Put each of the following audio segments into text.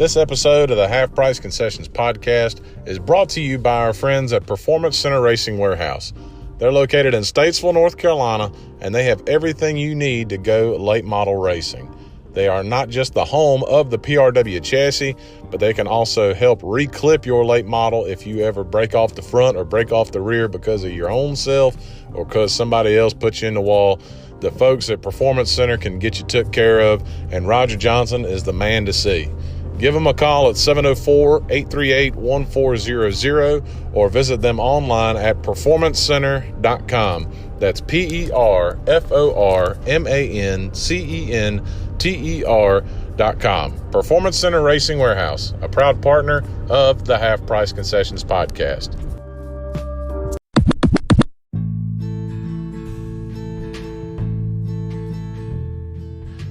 This episode of the Half Price Concessions podcast is brought to you by our friends at Performance Center Racing Warehouse. They're located in Statesville, North Carolina, and they have everything you need to go late model racing. They are not just the home of the PRW chassis, but they can also help reclip your late model if you ever break off the front or break off the rear because of your own self or because somebody else put you in the wall. The folks at Performance Center can get you took care of, and Roger Johnson is the man to see. Give them a call at 704-838-1400 or visit them online at performancecenter.com. That's PERFORMANCENTER.com. Performance Center Racing Warehouse, a proud partner of the Half Price Concessions podcast.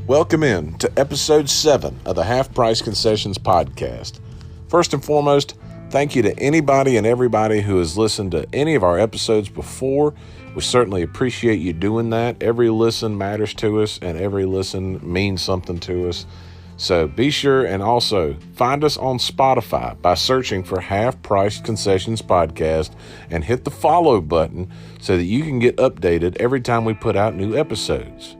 Welcome in to episode 7 of the Half Price Concessions podcast. First and foremost, thank you to anybody and everybody who has listened to any of our episodes before. We certainly appreciate you doing that. Every listen matters to us, and every listen means something to us. So be sure and also find us on Spotify by searching for Half Price Concessions Podcast and hit the follow button so that you can get updated every time we put out new episodes.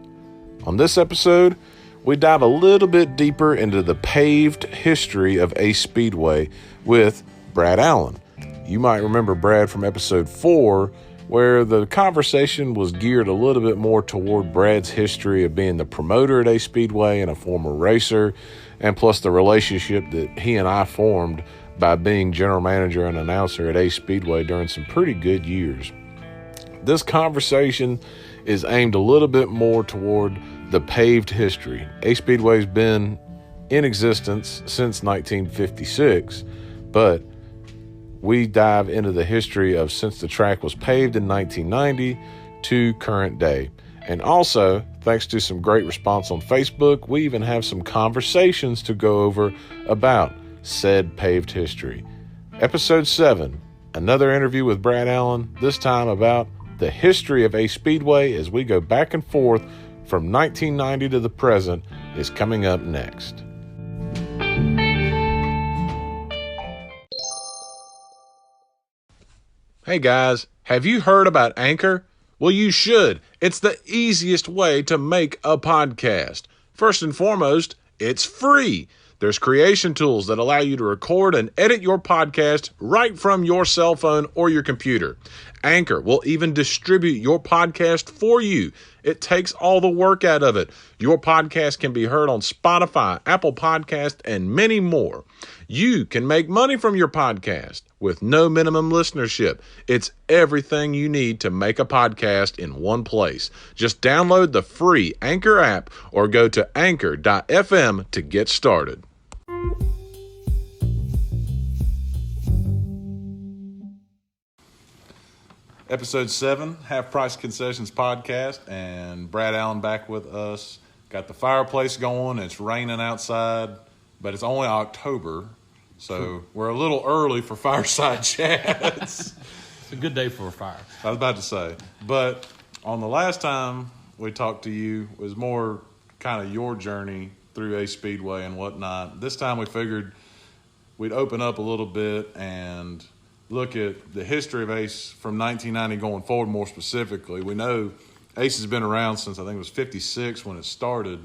On this episode, we dive a little bit deeper into the paved history of Ace Speedway with Brad Allen. You might remember Brad from episode 4, where the conversation was geared a little bit more toward Brad's history of being the promoter at Ace Speedway and a former racer, and plus the relationship that he and I formed by being general manager and announcer at Ace Speedway during some pretty good years. This conversation is aimed a little bit more toward the paved history. Ace Speedway's been in existence since 1956, but we dive into the history of since the track was paved in 1990 to current day. And also, thanks to some great response on Facebook, we even have some conversations to go over about said paved history. Episode 7, another interview with Brad Allen, this time about the history of Ace Speedway as we go back and forth from 1990 to the present, is coming up next. Hey guys, have you heard about Anchor? Well, you should. It's the easiest way to make a podcast. First and foremost, it's free. There's creation tools that allow you to record and edit your podcast right from your cell phone or your computer. Anchor will even distribute your podcast for you. It takes all the work out of it. Your podcast can be heard on Spotify, Apple Podcast, and many more. You can make money from your podcast with no minimum listenership. It's everything you need to make a podcast in one place. Just download the free Anchor app or go to anchor.fm to get started. Episode 7, Half Price Concessions Podcast, and Brad Allen back with us. Got the fireplace going. It's raining outside, but it's only October, so we're a little early for fireside chats. It's a good day for a fire. I was about to say. But on the last time we talked to you, it was more kind of your journey through Ace Speedway and whatnot. This time we figured we'd open up a little bit and look at the history of Ace from 1990 going forward more specifically. We know Ace has been around since I think it was 56 when it started.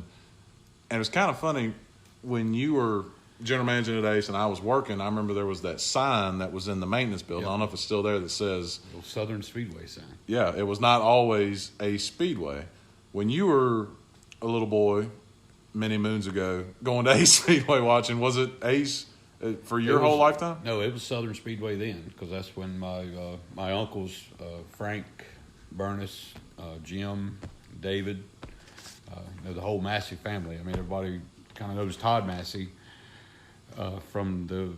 And it's kind of funny, when you were general manager at Ace and I was working, I remember there was that sign that was in the maintenance building. Yep. I don't know if it's still there that says Southern Speedway sign. Yeah, it was not always Ace Speedway. When you were a little boy many moons ago going to Ace Speedway watching, was it Ace for your whole lifetime? No, it was Southern Speedway then, because that's when my uncles, Frank, Burness, Jim, David, the whole Massey family. I mean, everybody kind of knows Todd Massey from the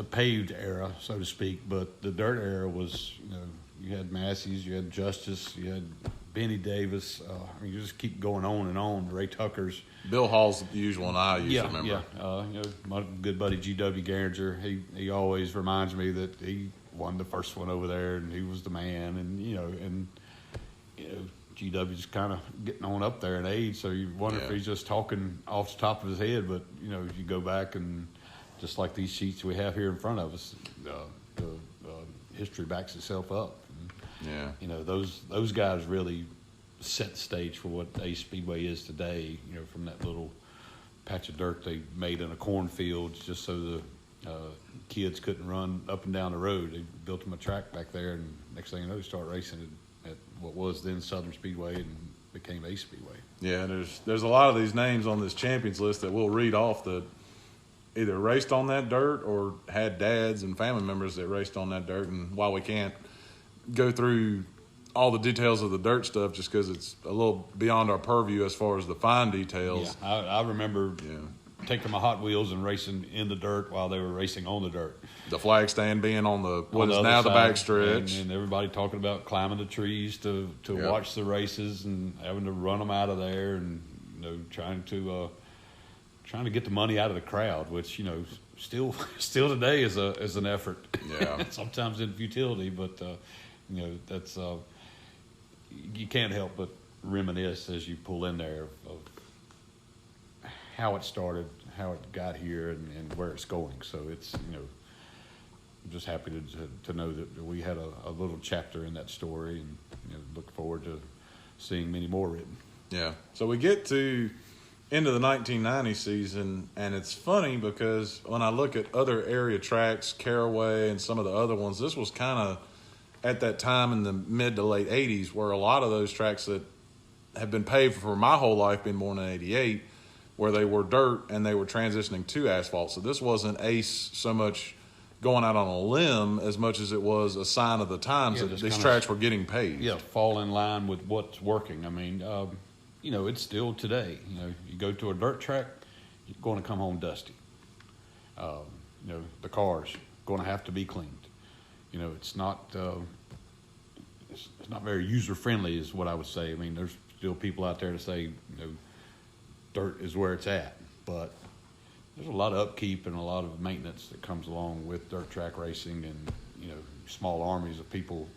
paved era, so to speak. But the dirt era was, you had Massey's, you had Justice, you had Benny Davis. You just keep going on and on. Ray Tucker's. Bill Hall's the usual one I used to remember. Yeah. My good buddy G.W. Garinger, he always reminds me that he won the first one over there, and he was the man. And GW's kind of getting on up there in age, so you wonder if he's just talking off the top of his head. But you go back and just like these sheets we have here in front of us, the history backs itself up. And, those guys really set the stage for what Ace Speedway is today. From that little patch of dirt they made in a cornfield just so the kids couldn't run up and down the road. They built them a track back there, and next thing you know, they start racing at what was then Southern Speedway and became Ace Speedway. Yeah, there's a lot of these names on this champions list that we'll read off that either raced on that dirt or had dads and family members that raced on that dirt. And while we can't go through all the details of the dirt stuff just because it's a little beyond our purview as far as the fine details. Yeah, I remember taking my Hot Wheels and racing in the dirt while they were racing on the dirt. The flag stand being on the what on is now the side, back stretch. and everybody talking about climbing the trees to watch the races and having to run them out of there, and trying to get the money out of the crowd, which still today is an effort. Yeah, sometimes in futility, but that's you can't help but reminisce as you pull in there of how it started, how it got here, and where it's going. So it's I'm just happy to know that we had a little chapter in that story, and look forward to seeing many more written. Yeah. So we get to into the 1990 season, and it's funny because when I look at other area tracks, Caraway and some of the other ones, this was kind of at that time in the mid to late 80s where a lot of those tracks that have been paved for my whole life, being born in 88, where they were dirt and they were transitioning to asphalt. So this wasn't Ace so much going out on a limb as much as it was a sign of the times that these tracks were getting paved. Yeah, fall in line with what's working. I mean, it's still today. You go to a dirt track, you're going to come home dusty. The car's going to have to be cleaned. It's not very user friendly, is what I would say. I mean, there's still people out there to say, dirt is where it's at, but there's a lot of upkeep and a lot of maintenance that comes along with dirt track racing, and small armies of people.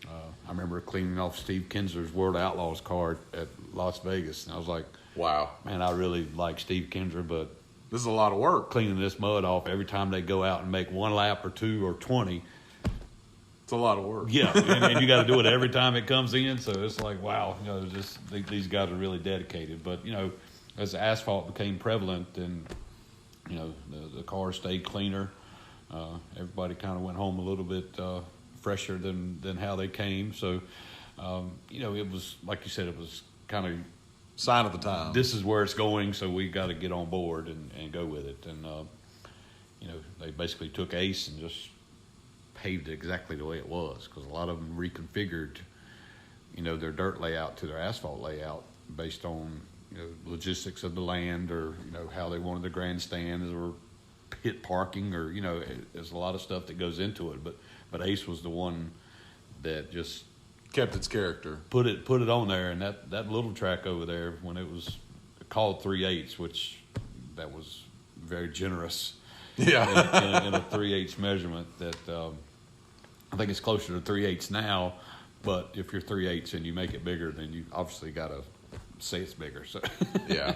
I remember cleaning off Steve Kinser's World Outlaws card at Las Vegas, and I was like, wow, man, I really like Steve Kinser, but this is a lot of work cleaning this mud off every time they go out and make one lap or two or 20. It's a lot of work. Yeah, and you got to do it every time it comes in, so it's like, wow, these guys are really dedicated. But as the asphalt became prevalent, and the cars stayed cleaner, everybody kind of went home a little bit fresher than how they came. So it was, like you said, it was kind of sign of the time. This is where it's going, so we got to get on board and go with it. And they basically took Ace and just paved it exactly the way it was, because a lot of them reconfigured their dirt layout to their asphalt layout based on logistics of the land, or how they wanted the grandstands or pit parking, or there's a lot of stuff that goes into it. But Ace was the one that just kept its character, put it on there. And that little track over there, when it was called 3/8, which that was very generous. Yeah, in a 3/8 measurement, that I think it's closer to 3/8 now. But if you're 3/8 and you make it bigger, then you obviously got to say it's bigger. So yeah.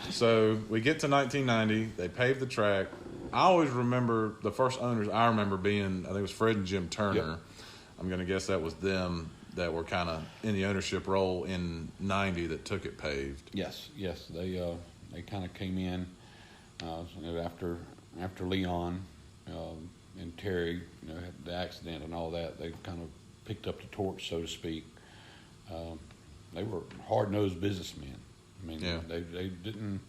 So we get to 1990. They paved the track. I always remember the first owners I remember being, I think it was Fred and Jim Turner. Yep. I'm going to guess that was them that were kind of in the ownership role in 90 that took it paved. Yes. They kind of came in after Leon and Terry had the accident and all that. They kind of picked up the torch, so to speak. They were hard-nosed businessmen. I mean, they didn't.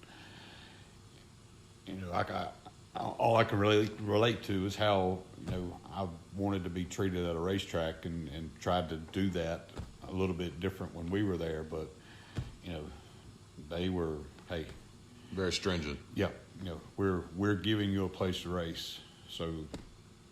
All I can really relate to is how I wanted to be treated at a racetrack, and tried to do that a little bit different when we were there. But they were very stringent. Yeah, we're giving you a place to race, so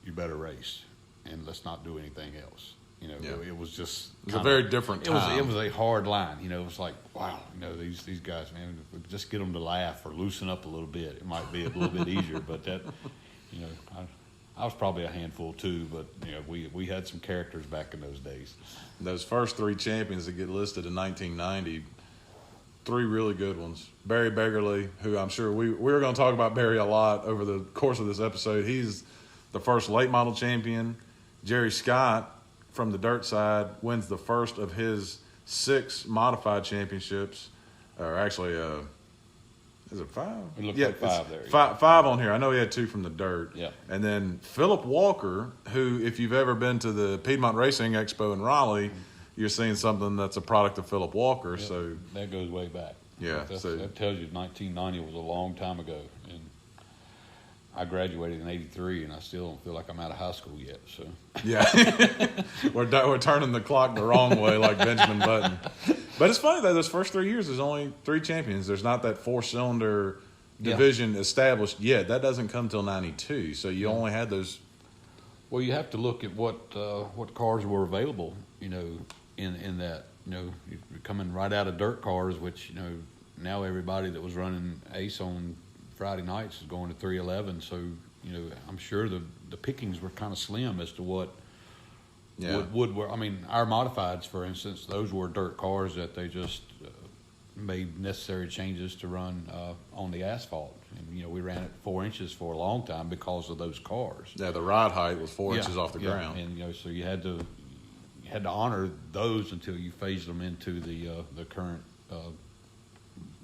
you better race, and let's not do anything else. It was just a very different time. It was a hard line. It was like, wow, these guys, man, if we just get them to laugh or loosen up a little bit, it might be a little bit easier. But that, I was probably a handful too, but we had some characters back in those days. Those first 3 champions that get listed in 1990, 3 really good ones. Barry Beggerly, who I'm sure we're going to talk about Barry a lot over the course of this episode. He's the first late model champion. Jerry Scott from the dirt side wins the first of his 6 modified championships, or actually, is it 5? It looked like 5 there. 5 on here. I know he had 2 from the dirt. Yeah. And then Philip Walker, who, if you've ever been to the Piedmont Racing Expo in Raleigh, you're seeing something that's a product of Philip Walker. Yep. So that goes way back. Yeah. That tells you 1990 was a long time ago. And I graduated in 83, and I still don't feel like I'm out of high school yet. So yeah, we're turning the clock the wrong way, like Benjamin Button. But it's funny that those first 3 years, there's only 3 champions. There's not that 4-cylinder division established yet. That doesn't come till 92. So you only had those. Well, you have to look at what cars were available. In that you're coming right out of dirt cars, which now everybody that was running Ace on Friday nights is going to 311. So I'm sure the pickings were kind of slim as to what would work. I mean, our modifieds, for instance, those were dirt cars that they just made necessary changes to run on the asphalt. And we ran it 4 inches for a long time because of those cars. Yeah, the ride height was 4 inches off the ground, and so you had to honor those until you phased them into the current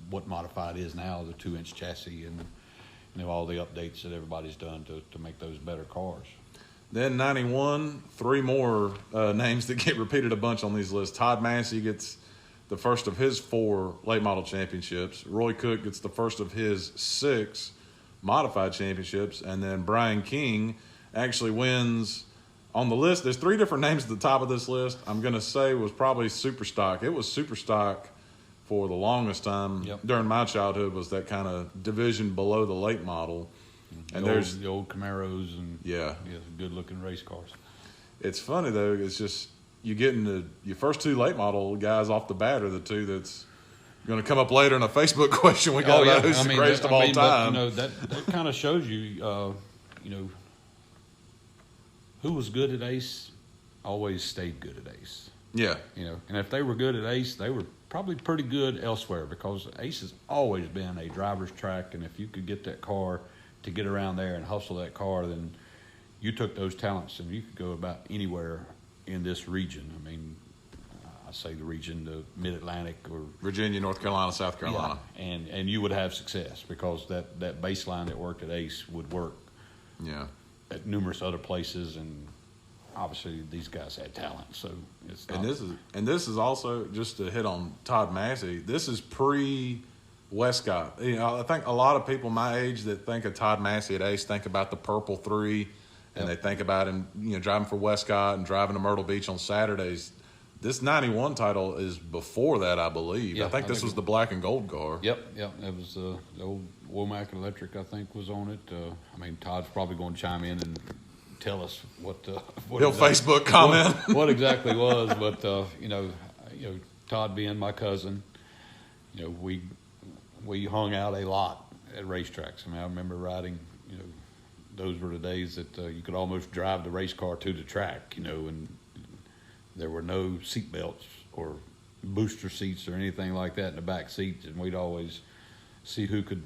what modified is now, the 2-inch chassis, and all the updates that everybody's done to make those better cars. Then 91, 3 more names that get repeated a bunch on these lists. Todd Massey gets the first of his 4 late model championships. Roy Cook gets the first of his 6 modified championships. And then Brian King actually wins on the list. There's 3 different names at the top of this list. I'm going to say was probably Super Stock. It was Super Stock for the longest time during my childhood, was that kind of division below the late model. And there's the old Camaros and good-looking race cars. It's funny, though. It's just you getting your first 2 late model guys off the bat are the 2 that's going to come up later in a Facebook question we got about who's the greatest of all time. But, that kind of shows you, who was good at Ace always stayed good at Ace. Yeah. And if they were good at Ace, they were probably pretty good elsewhere, because Ace has always been a driver's track, and if you could get that car to get around there and hustle that car, then you took those talents and you could go about anywhere in this region. I mean, I say the region, the Mid-Atlantic or Virginia, North Carolina, South Carolina. Yeah, and you would have success, because that baseline that worked at Ace would work at numerous other places, and obviously these guys had talent. So it's not, this is also, just to hit on Todd Massey, this is pre Westcott. I think a lot of people my age that think of Todd Massey at Ace think about the Purple 3, and they think about him, driving for Westcott and driving to Myrtle Beach on Saturdays. This 91 title is before that, I believe. Yeah, I think this was the black and gold car. Yep. It was the old Womack Electric, I think, was on it. Todd's probably going to chime in and tell us what He'll Facebook comment what exactly was, but Todd being my cousin, we hung out a lot at racetracks. I remember riding. Those were the days that you could almost drive the race car to the track. And there were no seat belts or booster seats or anything like that in the back seats, and we'd always see who could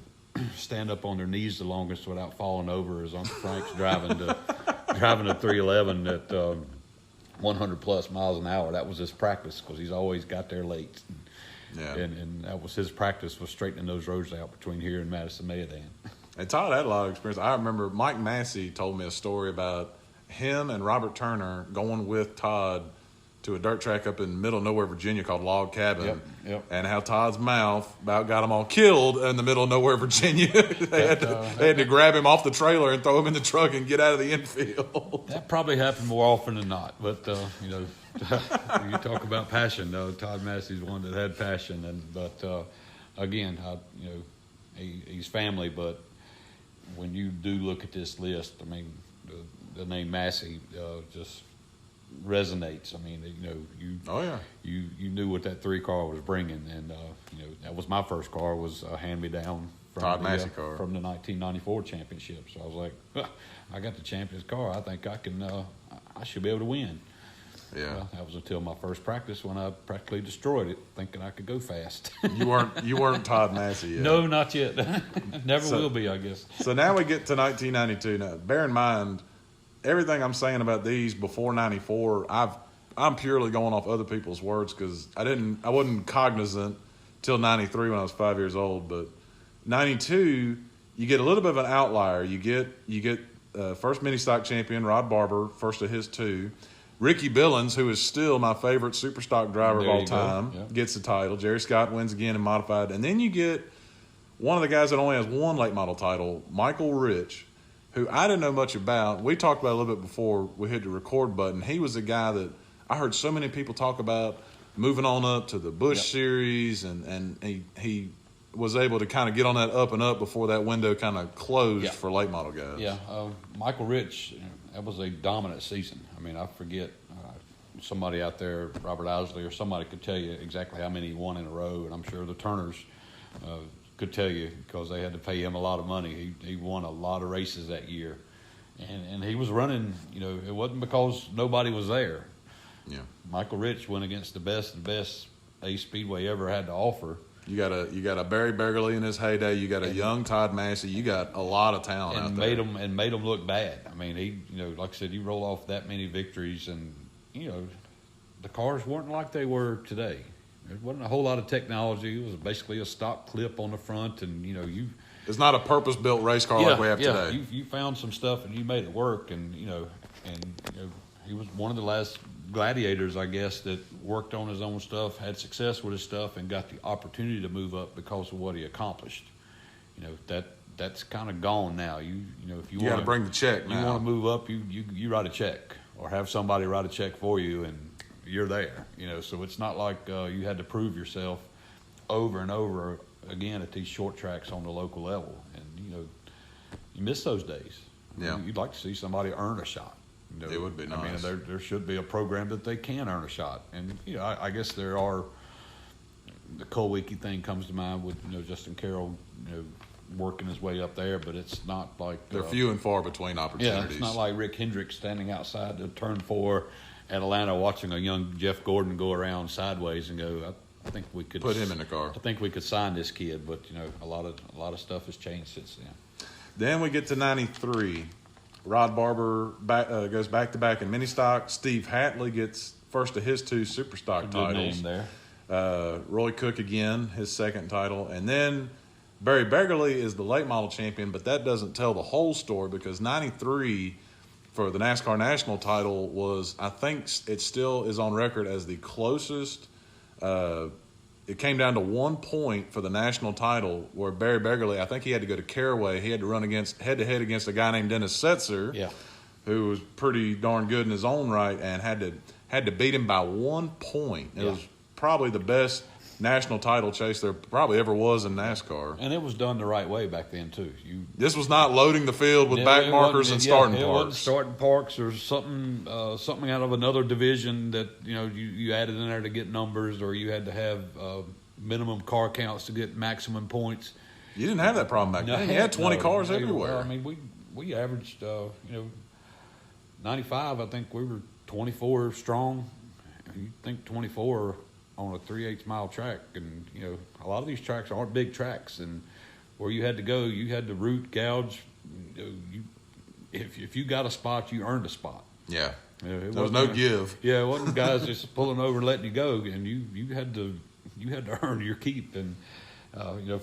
stand up on their knees the longest without falling over, as Uncle Frank's driving a 311 at 100 plus miles an hour. That was his practice, because he's always got there late. Yeah. And that was his practice, was straightening those roads out between here and Madison Mayodan. And Todd had a lot of experience. I remember Mike Massey told me a story about him and Robert Turner going with Todd to a dirt track up in middle of nowhere, Virginia, called Log Cabin. Yep. And how Todd's mouth about got them all killed in the middle of nowhere, Virginia. they had to grab him off the trailer and throw him in the truck and get out of the infield. That probably happened more often than not. But, you talk about passion. Todd Massey's one that had passion. Again, he's family. But when you do look at this list, the name Massey just resonates. You knew what that 3 car was bringing, and that was my first car, was a hand-me-down from Todd Massey car from the 1994 championship. So I was like, I got the champion's car. I think I can. I should be able to win. Yeah, well, that was until my first practice when I practically destroyed it, thinking I could go fast. You weren't Todd Massey yet. No, not yet. Never will be, I guess. So now we get to 1992. Now, bear in mind, everything I'm saying about these before '94, I'm purely going off other people's words because I wasn't cognizant till '93 when I was 5 years old. But '92, you get a little bit of an outlier. You get first mini stock champion Rod Barber, first of his two. Ricky Billings, who is still my favorite super stock driver of all time, gets the title. Jerry Scott wins again in modified. And then you get one of the guys that only has one late model title, Michael Rich, who I didn't know much about. We talked about it a little bit before we hit the record button. He was a guy that I heard so many people talk about moving on up to the Busch Series, and he was able to kind of get on that up and up before that window kind of closed for late model guys. Yeah, Michael Rich, that was a dominant season. I mean, I forget somebody out there, Robert Isley or somebody could tell you exactly how many he won in a row, and I'm sure the Turners could tell you because they had to pay him a lot of money. He won a lot of races that year, and he was running. You know, it wasn't because nobody was there. Yeah, Michael Rich went against the best Ace Speedway ever had to offer. You got a Barry Begley in his heyday. You got a young Todd Massey. You got a lot of talent out there. Made him look bad. I mean, he, you know, like I said, he rolled off that many victories, and you know, the cars weren't like they were today. There wasn't a whole lot of technology. It was basically a stock clip on the front, and you know, it's not a purpose-built race car like we have today. You found some stuff and you made it work, and you know, he was one of the last gladiators, I guess, that worked on his own stuff, had success with his stuff, and got the opportunity to move up because of what he accomplished. You know, that's kind of gone now. You know, if you got to bring the check. You want to move up, you write a check or have somebody write a check for you, and you're there. You know, so it's not like you had to prove yourself over and over again at these short tracks on the local level, and you know, you miss those days. Yeah, you'd like to see somebody earn a shot. You know, it would be nice. I mean, there should be a program that they can earn a shot, and you know, I guess there are. The Colwicky thing comes to mind with Justin Carroll, working his way up there, but it's not like they're few and far between opportunities. Yeah, it's not like Rick Hendricks standing outside the turn 4 at Atlanta watching a young Jeff Gordon go around sideways and go, I think we could put him in the car. I think we could sign this kid, but a lot of stuff has changed since then. Then we get to '93. Rod Barber goes back to back in mini stock. Steve Hatley gets first of his 2 super stock titles. Name there. Roy Cook again, his second title, and then Barry Begley is the late model champion, but that doesn't tell the whole story because '93 for the NASCAR national title was, I think it still is on record as the closest. It came down to 1 point for the national title where Barry Begley, I think he had to go to Caraway. He had to run head-to-head against a guy named Dennis Setzer, who was pretty darn good in his own right, and had to beat him by 1 point. It was probably the best national title chase there probably ever was in NASCAR. And it was done the right way back then, too. This was not loading the field with back markers and starting parks. It wasn't starting parks or something out of another division that you added in there to get numbers, or you had to have minimum car counts to get maximum points. You didn't have that problem back then. You had 20 cars everywhere. Well, I mean, we averaged, 95, I think we were 24 strong. You think 24 on a 3/8 mile track, and a lot of these tracks aren't big tracks, and where you had to go, you had to route, gouge. If you got a spot, you earned a spot. Yeah, there was no give. Yeah, it wasn't guys just pulling over and letting you go, and you had to earn your keep, and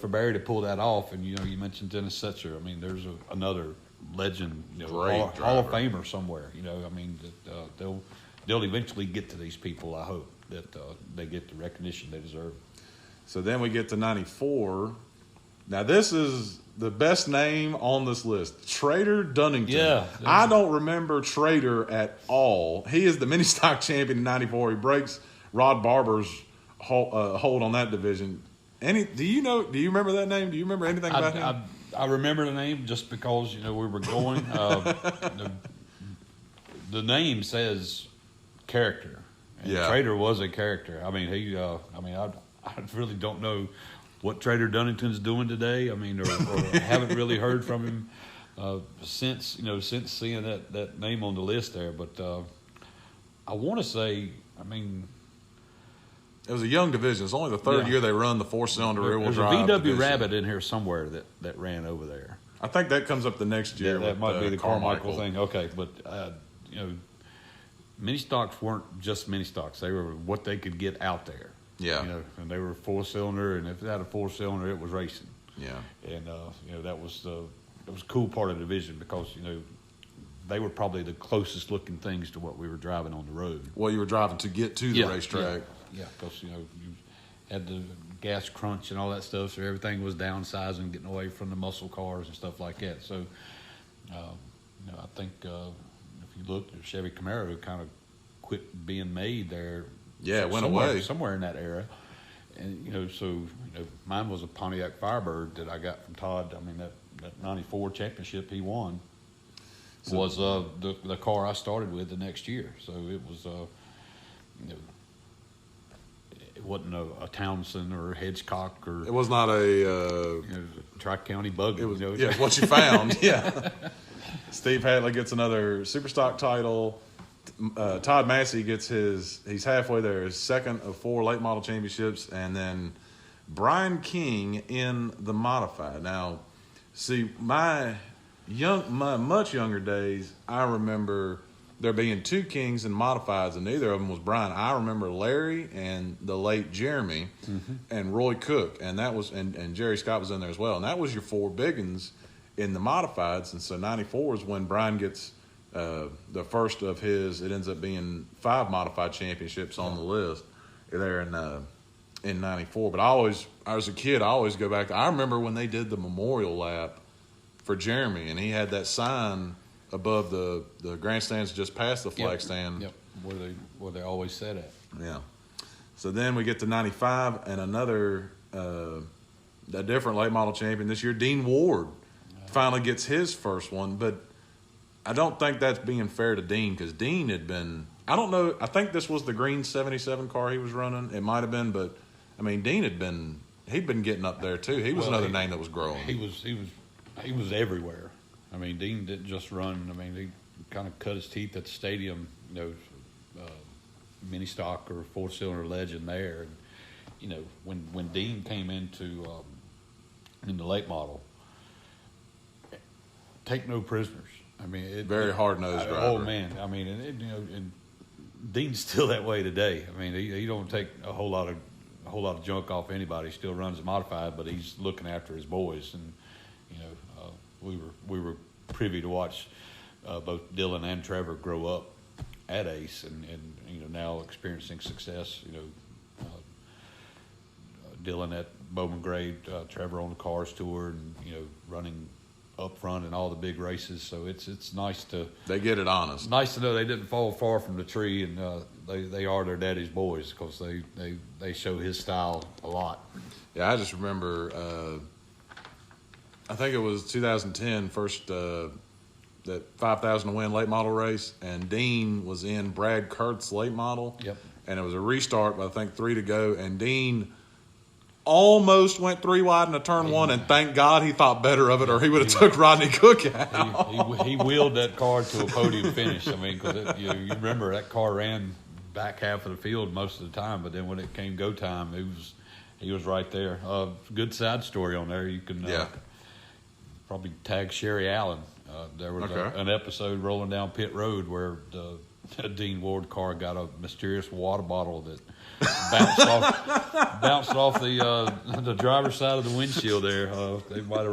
for Barry to pull that off, and you mentioned Dennis Setzer. I mean, there's another legend, Hall of Famer somewhere. I mean, that they'll eventually get to these people. I hope that they get the recognition they deserve. So then we get to '94. Now this is the best name on this list, Trader Dunnington. Yeah, I don't remember Trader at all. He is the mini stock champion in '94. He breaks Rod Barber's hold on that division. Do you remember that name? Do you remember anything about him? I remember the name just because we were going. The name says character. And Trader was a character. I mean, I really don't know what Trader Dunnington's doing today. I mean, or haven't really heard from him since seeing that name on the list there. But I want to say, I mean, it was a young division. It's only the third year they run the 4-cylinder rear-wheel drive. There's a VW division. Rabbit in here somewhere that ran over there. I think that comes up the next year. That might be the Carmichael thing. Okay, but mini stocks weren't just mini stocks. They were what they could get out there. Yeah. And they were 4-cylinder, and if it had a 4-cylinder, it was racing. Yeah. And that was a cool part of the division because they were probably the closest looking things to what we were driving on the road. Well, you were driving to get to the racetrack. Yeah, because you had the gas crunch and all that stuff, so everything was downsizing, getting away from the muscle cars and stuff like that. So, I think if you look, the Chevy Camaro kind of quit being made there. Yeah, it went away somewhere in that era. And mine was a Pontiac Firebird that I got from Todd. I mean, that '94 championship he won was the car I started with the next year. So it was it wasn't a Townsend or a Hedgecock or it was not a Tri-County buggy. It was what you found. Yeah. Steve Hadley gets another super stock title. Todd Massey gets he's halfway there, his second of 4 late model championships, and then Brian King in the modified. Now, see, my much younger days, I remember there being 2 Kings in modifieds, and neither of them was Brian. I remember Larry and the late Jeremy and Roy Cook, and that was and Jerry Scott was in there as well, and that was your 4 big ones in the modifieds. And so '94 is when Brian gets the first of his. It ends up being 5 modified championships on the list there in '94. But I was a kid, I always go back. I remember when they did the memorial lap for Jeremy, and he had that sign above the grandstands just past the flag stand. Yep, where they always said it. Yeah. So then we get to '95 and another a different late model champion this year. Dean Ward finally gets his first one, but I don't think that's being fair to Dean because Dean had been, I don't know, I think this was the green 77 car he was running. It might have been, but I mean, Dean he'd been getting up there too. He was another name that was growing. He was everywhere. I mean, Dean didn't just run. I mean, he kind of cut his teeth at the stadium, mini stock or 4-cylinder legend there. And, when Dean came into in the late model, take no prisoners. I mean, very hard-nosed driver. Oh man, I mean, and Dean's still that way today. I mean, he don't take a whole lot of junk off anybody. He still runs a modified, but he's looking after his boys. And we were privy to watch both Dylan and Trevor grow up at Ace, and now experiencing success. Dylan at Bowman Grade, Trevor on the Cars Tour, and running up front in all the big races. So it's nice to they get it honest. Nice to know they didn't fall far from the tree, and they are their daddy's boys because they show his style a lot. Yeah, I just remember. I think it was 2010 first that 5,000 to win late model race, and Dean was in Brad Kurt's late model. Yep. And it was a restart, but I think 3 to go, and Dean almost went 3 wide in a turn 1, and thank God he thought better of it, or he would have took Rodney Cook out. He wheeled that car to a podium finish. I mean, because you remember that car ran back half of the field most of the time, but then when it came go time, he was right there. Good side story on there. You can probably tag Sherry Allen. There was an episode rolling down pit road where the Dean Ward car got a mysterious water bottle that bounced off the driver's side of the windshield there. They might have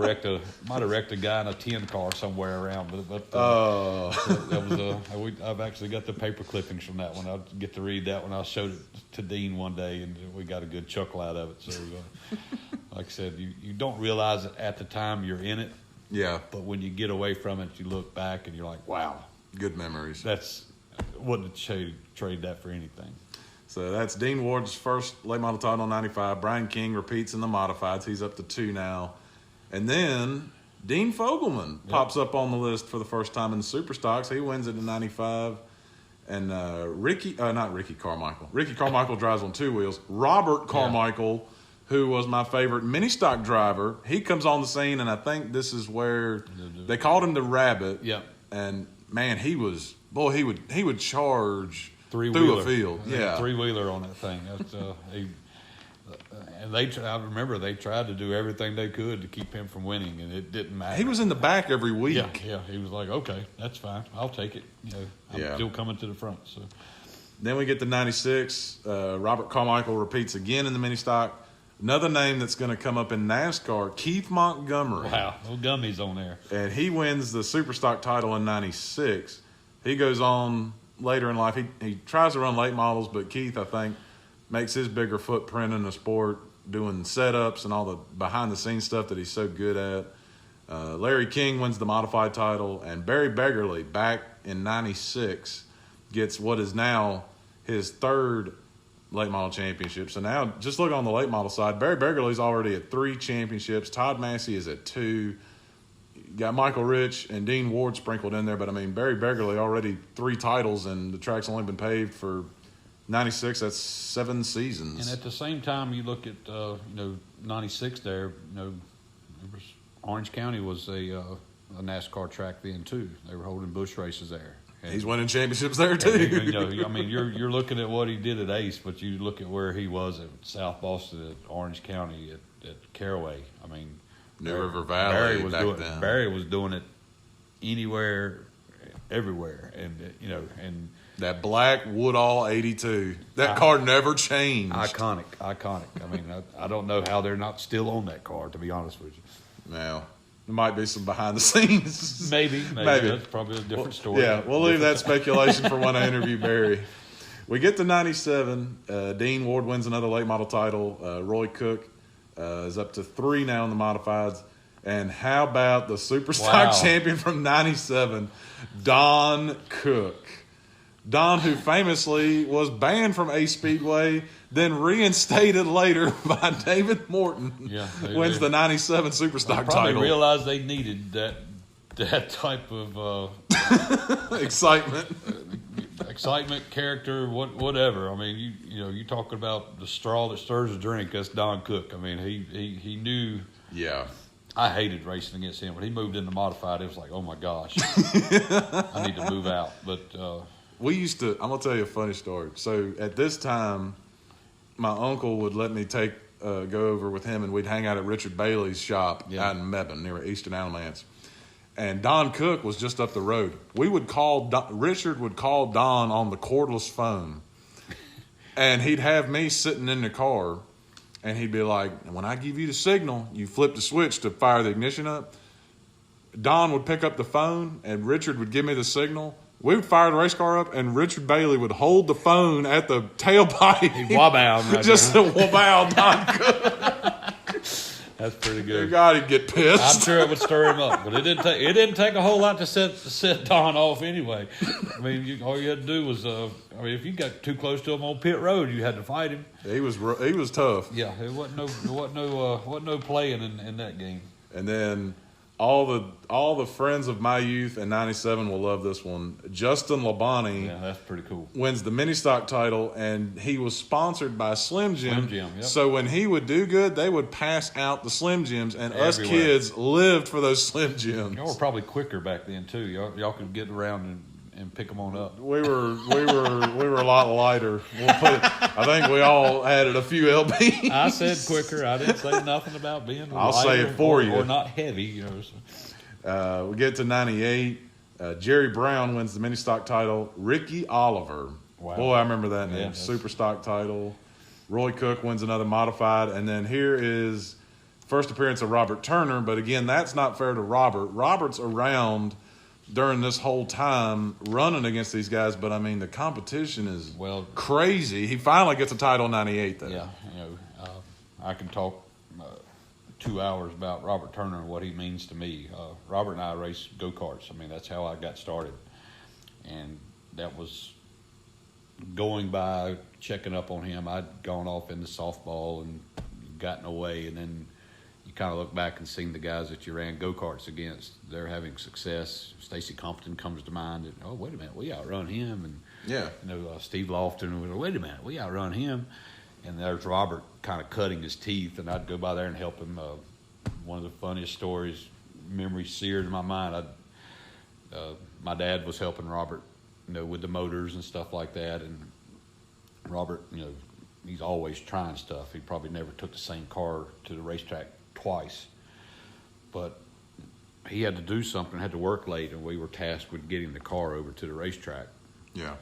wrecked a guy in a tin car somewhere around. But that was I've actually got the paper clippings from that one. I'll get to read that one. I showed it to Dean one day, and we got a good chuckle out of it. So, like I said, you don't realize it at the time you're in it. Yeah. But when you get away from it, you look back and you're like, wow. Good memories. Wouldn't trade that for anything. So that's Dean Ward's first late model title in '95. Brian King repeats in the modifieds. He's up to 2 now. And then Dean Fogelman pops up on the list for the first time in the Super Stocks. He wins it in '95. And Ricky Carmichael. Ricky Carmichael drives on 2 wheels. Robert Carmichael, who was my favorite mini stock driver. He comes on the scene, and I think this is where they called him the Rabbit. Yep. And man, he would charge through Three-wheeler. a field. Yeah, 3-wheeler on that thing. That's, and I remember they tried to do everything they could to keep him from winning, and it didn't matter. he was in the back every week. Yeah. He was like, okay, that's fine. I'll take it. I'm still coming to the front. So Then we get to 96. Robert Carmichael repeats again in the mini stock. Another name that's going to come up in NASCAR, Keith Montgomery. wow, no gummies on there. And he wins the super stock title in 96. He goes on later in life. He tries to run late models, but Keith, I think, makes his bigger footprint in the sport, doing setups and all the behind-the-scenes stuff that he's so good at. Larry King wins the modified title, and Barry Beggerly, back in 96, gets what is now his third late model championship. So now, just look on the late model side. Barry Beggerly's already at 3 championships. Todd Massey is at 2. You got Michael Rich and Dean Ward sprinkled in there, but I mean, Barry Beggerly already 3 titles, and the track's only been paved for 96. That's 7 seasons. And at the same time, you look at 96 there. It was, Orange County was a NASCAR track then too. They were holding bush races there. And he's winning championships there too. You're looking at what he did at Ace, but you look at where he was at South Boston, at Orange County, at Caraway. I mean, New River Valley Barry was doing it anywhere, everywhere, and that black Woodall 82. That car never changed. Iconic. I mean, I don't know how they're not still on that car, to be honest with you. Now, there might be some behind the scenes. Maybe. That's probably a different story. Yeah, we'll leave that speculation for when I interview Barry. We get to 97. Dean Ward wins another late model title. Roy Cook is up to 3 now in the modifieds. And how about the super stock champion from 97, Don Cook? Don, who famously was banned from Ace Speedway, then reinstated later by David Morton, wins the 97 Superstock probably title. Realized they needed that type of excitement, character, whatever. I mean, you talking about the straw that stirs the drink. That's Don Cook. I mean, he knew. Yeah. I hated racing against him. When he moved into modified, it was like, oh my gosh, I need to move out. But we used to. I'm gonna tell you a funny story. So at this time, my uncle would let me go over with him, and we'd hang out at Richard Bailey's shop out in Mebane near Eastern Alamance. And Don Cook was just up the road. Richard would call Don on the cordless phone, and he'd have me sitting in the car, and he'd be like, "When I give you the signal, you flip the switch to fire the ignition up." Don would pick up the phone, and Richard would give me the signal. We would fire the race car up, and Richard Bailey would hold the phone at the tailpipe. He'd wabow right just to wabow Don Cook. That's pretty good. God, he'd get pissed. I'm sure it would stir him up, but it didn't take a whole lot to set Don off anyway. I mean, all you had to do was, if you got too close to him on pit road, you had to fight him. He was tough. Yeah, it wasn't no playing in that game. And then all the friends of my youth in 97 will love this one. Justin Labonte. Yeah, that's pretty cool. Wins the mini stock title, and he was sponsored by Slim Jim. Yep. So when he would do good, they would pass out the Slim Jims, and us kids lived for those Slim Jims. Y'all were probably quicker back then too. Y'all could get around and pick them on up. We were a lot lighter. I think we all added a few lbs. I said quicker. I didn't say nothing about being. I'll say it for you. Or not heavy. So. We get to 98. Jerry Brown wins the mini stock title. Ricky Oliver. Wow. Boy, I remember that name. Yeah, super stock title. Roy Cook wins another modified. And then here is first appearance of Robert Turner. But again, that's not fair to Robert. Robert's around during this whole time running against these guys. But, I mean, the competition is crazy. He finally gets a title in 98, though. Yeah, I can talk 2 hours about Robert Turner and what he means to me. Robert and I race go-karts. I mean, that's how I got started. And that was going by, checking up on him. I'd gone off into softball and gotten away, and then you kind of look back and seen the guys that you ran go-karts against. They're having success. Stacy Compton comes to mind. And, oh, wait a minute, we outrun him. And Steve Lofton, wait a minute, we outrun him. And there's Robert kind of cutting his teeth, and I'd go by there and help him. One of the funniest stories, memories seared in my mind. My dad was helping Robert, with the motors and stuff like that, and Robert, he's always trying stuff. He probably never took the same car to the racetrack twice, but he had to do something, had to work late, and we were tasked with getting the car over to the racetrack. Yeah.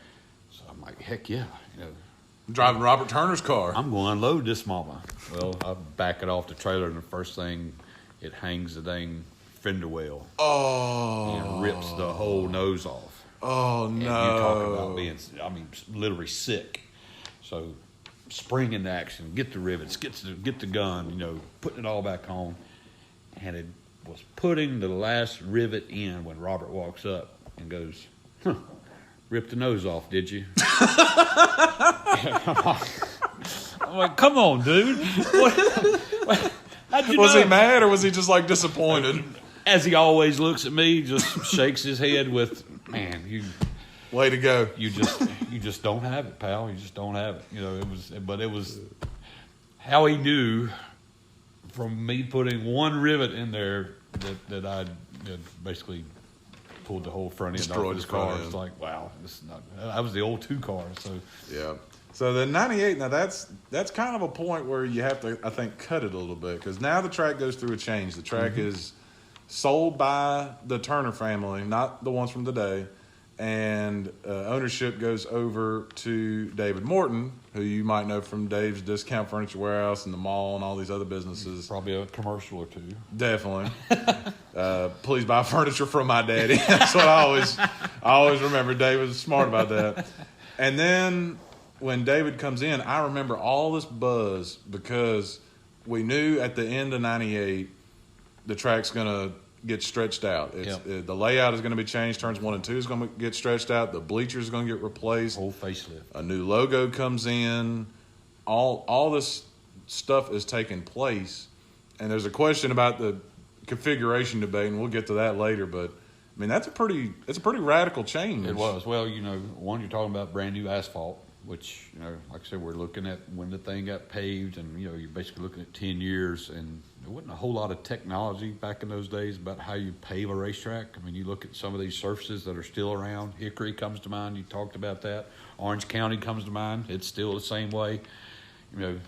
So I'm like, heck yeah, I'm driving Robert Turner's car. I'm going to unload this mama. Well, I back it off the trailer, and the first thing, it hangs the dang fender well. Oh. And rips the whole nose off. Oh, and no. You talk about being, literally sick. So spring into action, get the rivets, get the gun, putting it all back on. And it was putting the last rivet in when Robert walks up and goes, ripped the nose off, did you? I'm like, come on, dude. How'd you Was know? he mad or was he just like disappointed? As he always looks at me, just shakes his head with, man, way to go. You just don't have it, pal. You just don't have it. It was how he knew from me putting one rivet in there that I basically pulled the whole front end off his car. It's like, wow, this is not. That was the old 2 car. So yeah. So the 98. Now that's kind of a point where you have to, I think, cut it a little bit because now the track goes through a change. The track is sold by the Turner family, not the ones from today. And ownership goes over to David Morton, who you might know from Dave's Discount Furniture Warehouse and the mall and all these other businesses. Probably a commercial or two. Definitely. Please buy furniture from my daddy. That's what I always remember. Dave was smart about that. And then when David comes in, I remember all this buzz because we knew at the end of 98 the track's going to get stretched out. The layout is going to be changed. Turns 1 and 2 is going to get stretched out. The bleachers are going to get replaced. Whole facelift. A new logo comes in. All this stuff is taking place. And there's a question about the configuration debate, and we'll get to that later. But I mean, it's a pretty radical change. It was. Well, one, you're talking about brand new asphalt, which, like I said, we're looking at when the thing got paved, and, you're basically looking at 10 years, and there wasn't a whole lot of technology back in those days about how you pave a racetrack. I mean, you look at some of these surfaces that are still around. Hickory comes to mind. You talked about that. Orange County comes to mind. It's still the same way. This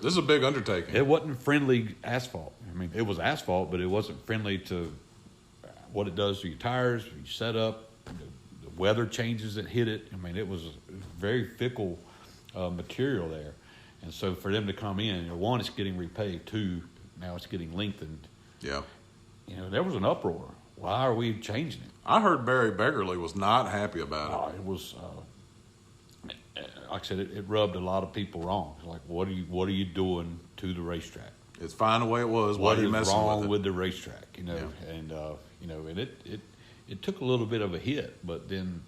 is a big undertaking. It wasn't friendly asphalt. I mean, it was asphalt, but it wasn't friendly to what it does to your tires, your setup, the weather changes that hit it. I mean, it was very fickle material there. And so for them to come in, one, it's getting repaved. 2, now it's getting lengthened. Yeah. There was an uproar. Why are we changing it? I heard Barry Beggerly was not happy about it. It was, like I said, it rubbed a lot of people wrong. Like, what are you doing to the racetrack? It's fine the way it was. What Why are you is messing wrong with the racetrack? Yeah. And and it took a little bit of a hit, but then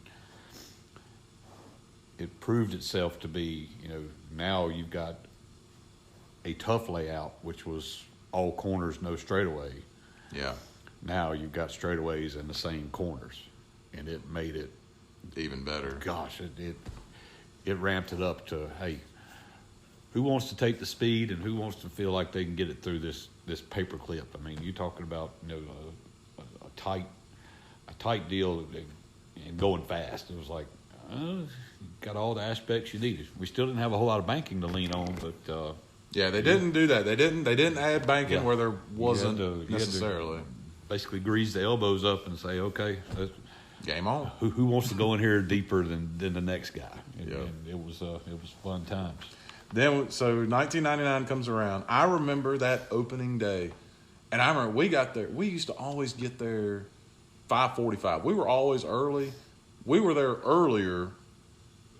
it proved itself to be, now you've got a tough layout, which was all corners, no straightaway. Yeah. Now you've got straightaways in the same corners, and it made it even better. Gosh, it ramped it up to, hey, who wants to take the speed and who wants to feel like they can get it through this paper clip? I mean, you're talking about a tight deal and going fast. It was like, you got all the aspects you needed. We still didn't have a whole lot of banking to lean on, but yeah, they didn't do that. They didn't add banking where there wasn't necessarily. Basically, grease the elbows up and say, okay, game on. Who wants to go in here deeper than the next guy? And it was fun times. Then, so 1999 comes around. I remember that opening day, and I remember we got there. We used to always get there 5:45. We were always early. We were there earlier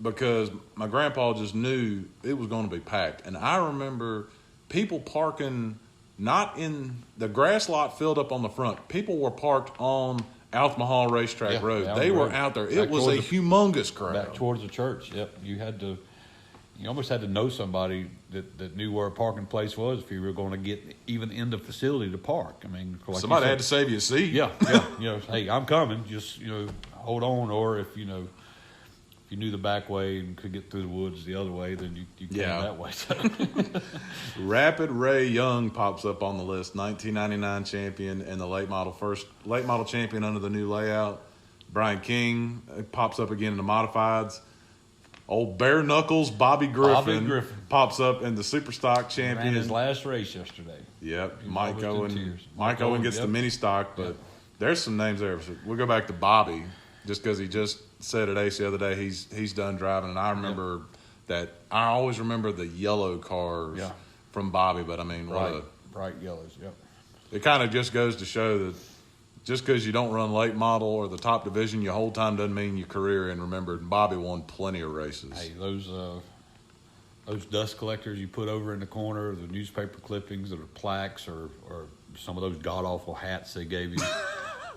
because my grandpa just knew it was going to be packed. And I remember people parking not in the grass lot filled up on the front. People were parked on Altamahal Racetrack Road. They were out there. It was a humongous crowd. Back towards the church. Yep. You almost had to know somebody that knew where a parking place was if you were going to get even in the facility to park. I mean, like somebody had to save you a seat. Yeah. Hey, I'm coming. Just, hold on. Or if, you knew the back way and could get through the woods the other way, then you came that way. So. Rapid Ray Young pops up on the list. 1999 champion and the late model champion under the new layout. Brian King pops up again in the modifieds. Old bare knuckles Bobby Griffin pops up in the super stock champion. Ran his last race yesterday. Yep, Mike Owen gets the mini stock, but there's some names there. So we'll go back to Bobby, just because he just said at Ace the other day he's done driving, and I remember that. I always remember the yellow cars from Bobby, but I mean, bright yellows. Yep. It kind of just goes to show that just because you don't run late model or the top division your whole time doesn't mean your career. And remember, Bobby won plenty of races. Hey, those dust collectors you put over in the corner, the newspaper clippings or the plaques or some of those god-awful hats they gave you,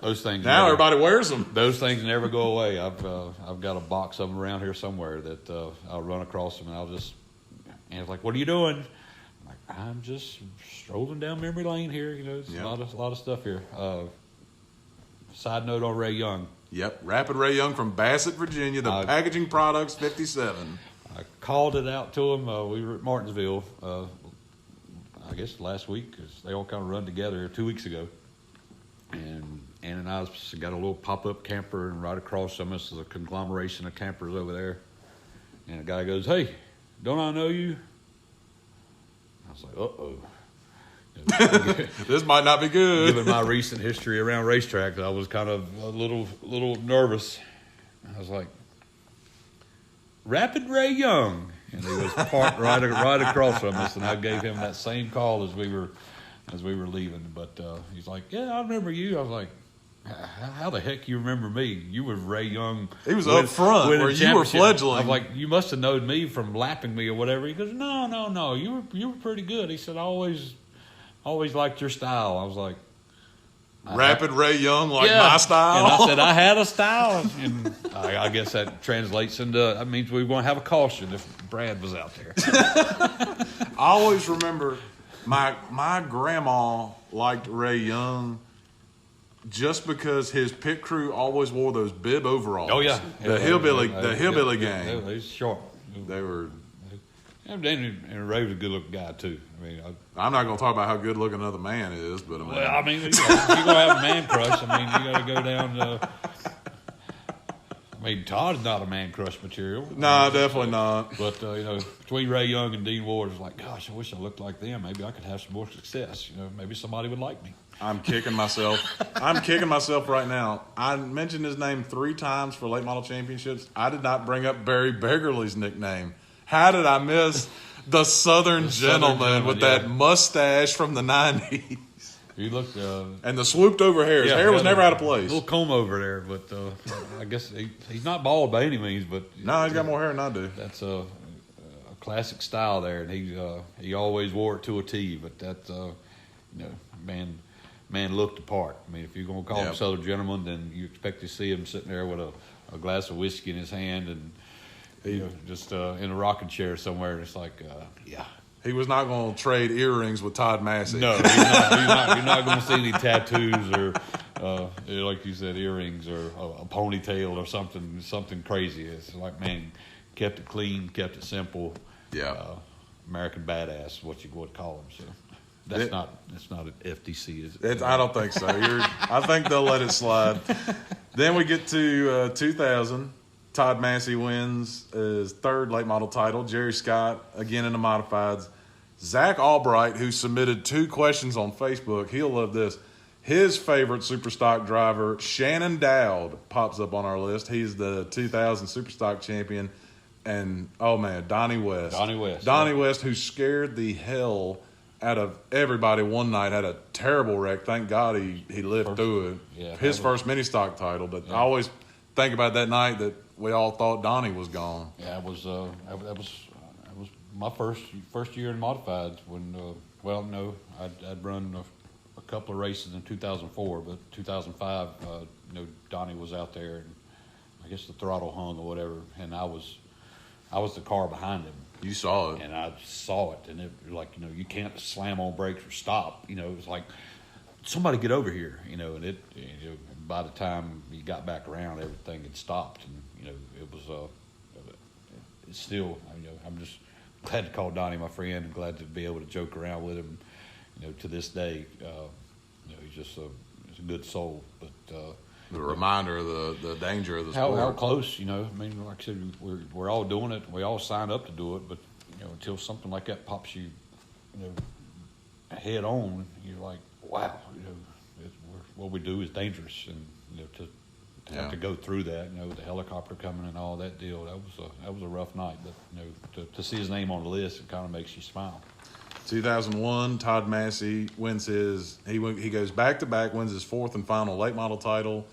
those things. Now everybody wears them. Those things never go away. I've got a box of them around here somewhere that I'll run across them, and it's like, what are you doing? I'm like, I'm just strolling down memory lane here. There's a lot of stuff here. Side note on Ray Young. Yep, Rapid Ray Young from Bassett, Virginia, the Packaging Products 57. I called it out to him. We were at Martinsville, I guess last week, because they all kind of run together 2 weeks ago. And Ann and I got a little pop-up camper, and right across from us is a conglomeration of campers over there. And a guy goes, "Hey, don't I know you?" I was like, "Uh-oh." This might not be good. Given my recent history around racetracks, I was kind of a little nervous. I was like, "Rapid Ray Young," and he was parked right across from us, and I gave him that same call as we were leaving. But he's like, "Yeah, I remember you." I was like, "How the heck you remember me? You were Ray Young." He was up front where you were fledgling. I was like, "You must have known me from lapping me or whatever." He goes, "No, you were pretty good." He said, "I always liked your style." I was like, Rapid Ray Young, my style. And I said, I had a style. And I guess that translates that means we were going to have a caution if Brad was out there. I always remember my grandma liked Ray Young just because his pit crew always wore those bib overalls. Oh, yeah. The hillbilly gang. They were short. They were. And Ray was a good-looking guy, too. I mean, I'm not going to talk about how good-looking another man is, but you're going to have a man crush. I mean, you got to go down to... I mean, Todd's not a man crush material. No, definitely not. But, between Ray Young and Dean Ward, it's like, gosh, I wish I looked like them. Maybe I could have some more success. Maybe somebody would like me. I'm kicking myself. I'm kicking myself right now. I mentioned his name 3 times for late model championships. I did not bring up Barry Beggerly's nickname. How did I miss the Southern Gentleman with that mustache from the 90s? He looked... and the swooped over hair. His hair was never out of place. A little comb over there, but I guess he's not bald by any means. But no, he's got more hair than I do. That's a classic style there, and he always wore it to a T. But that man looked the part. I mean, if you're going to call him Southern Gentleman, then you expect to see him sitting there with a glass of whiskey in his hand and just in a rocking chair somewhere. And it's like, He was not going to trade earrings with Todd Massey. No, he's not. You're not going to see any tattoos or, like you said, earrings or a ponytail or something crazy. It's like, man, kept it clean, kept it simple. Yeah. American badass, what you would call him. So that's not an FTC, is it? I don't think so. I think they'll let it slide. Then we get to 2000. Todd Massey wins his 3rd late model title. Jerry Scott, again in the modifieds. Zach Albright, who submitted 2 questions on Facebook, he'll love this. His favorite Superstock driver, Shannon Dowd, pops up on our list. He's the 2000 Superstock champion. And, oh, man, Donnie West. Donnie West, who scared the hell out of everybody one night, had a terrible wreck. Thank God he lived through it. Yeah, his first mini-stock title. But I always think about that night that we all thought Donnie was gone. Yeah, that was my first year in modifieds when I'd run a couple of races in 2004, but 2005 Donnie was out there, and I guess the throttle hung or whatever, and I was the car behind him. You saw it, and I saw it, and it you can't slam on brakes or stop. It was like, somebody get over here, and by the time you got back around, everything had stopped, and it it's still, I'm just glad to call Donnie my friend and glad to be able to joke around with him, to this day. He's just he's a good soul. But the reminder of the danger of the sport. How close, like I said, we're all doing it. We all signed up to do it, but until something like that pops you, head on, you're like, wow, what we do is dangerous, and to have to go through that, with the helicopter coming and all that deal, that was a rough night. But to see his name on the list, it kind of makes you smile. 2001, Todd Massey wins he goes back to back, wins his fourth and final late model title.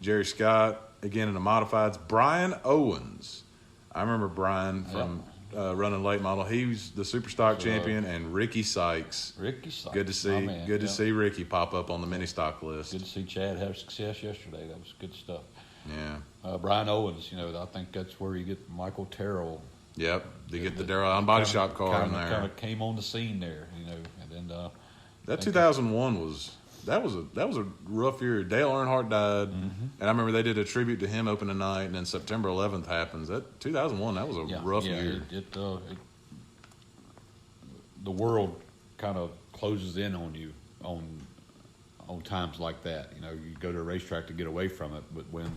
Jerry Scott again in the modifieds. Brian Owens, I remember Brian from running late model. He was the super stock champion, and Ricky Sykes. Good to see. Good to see Ricky pop up on the mini stock list. Good to see Chad have success yesterday. That was good stuff. Yeah. Brian Owens, I think that's where you get Michael Terrell. Yep, they get the Darrell Allen Body Shop car in there. Kind of came on the scene there, and then that 2001 was a rough year. Dale Earnhardt died, and I remember they did a tribute to him opening night, and then September 11th happens. That 2001, that was a rough year. The world kind of closes in on you on times like that. You go to a racetrack to get away from it, but when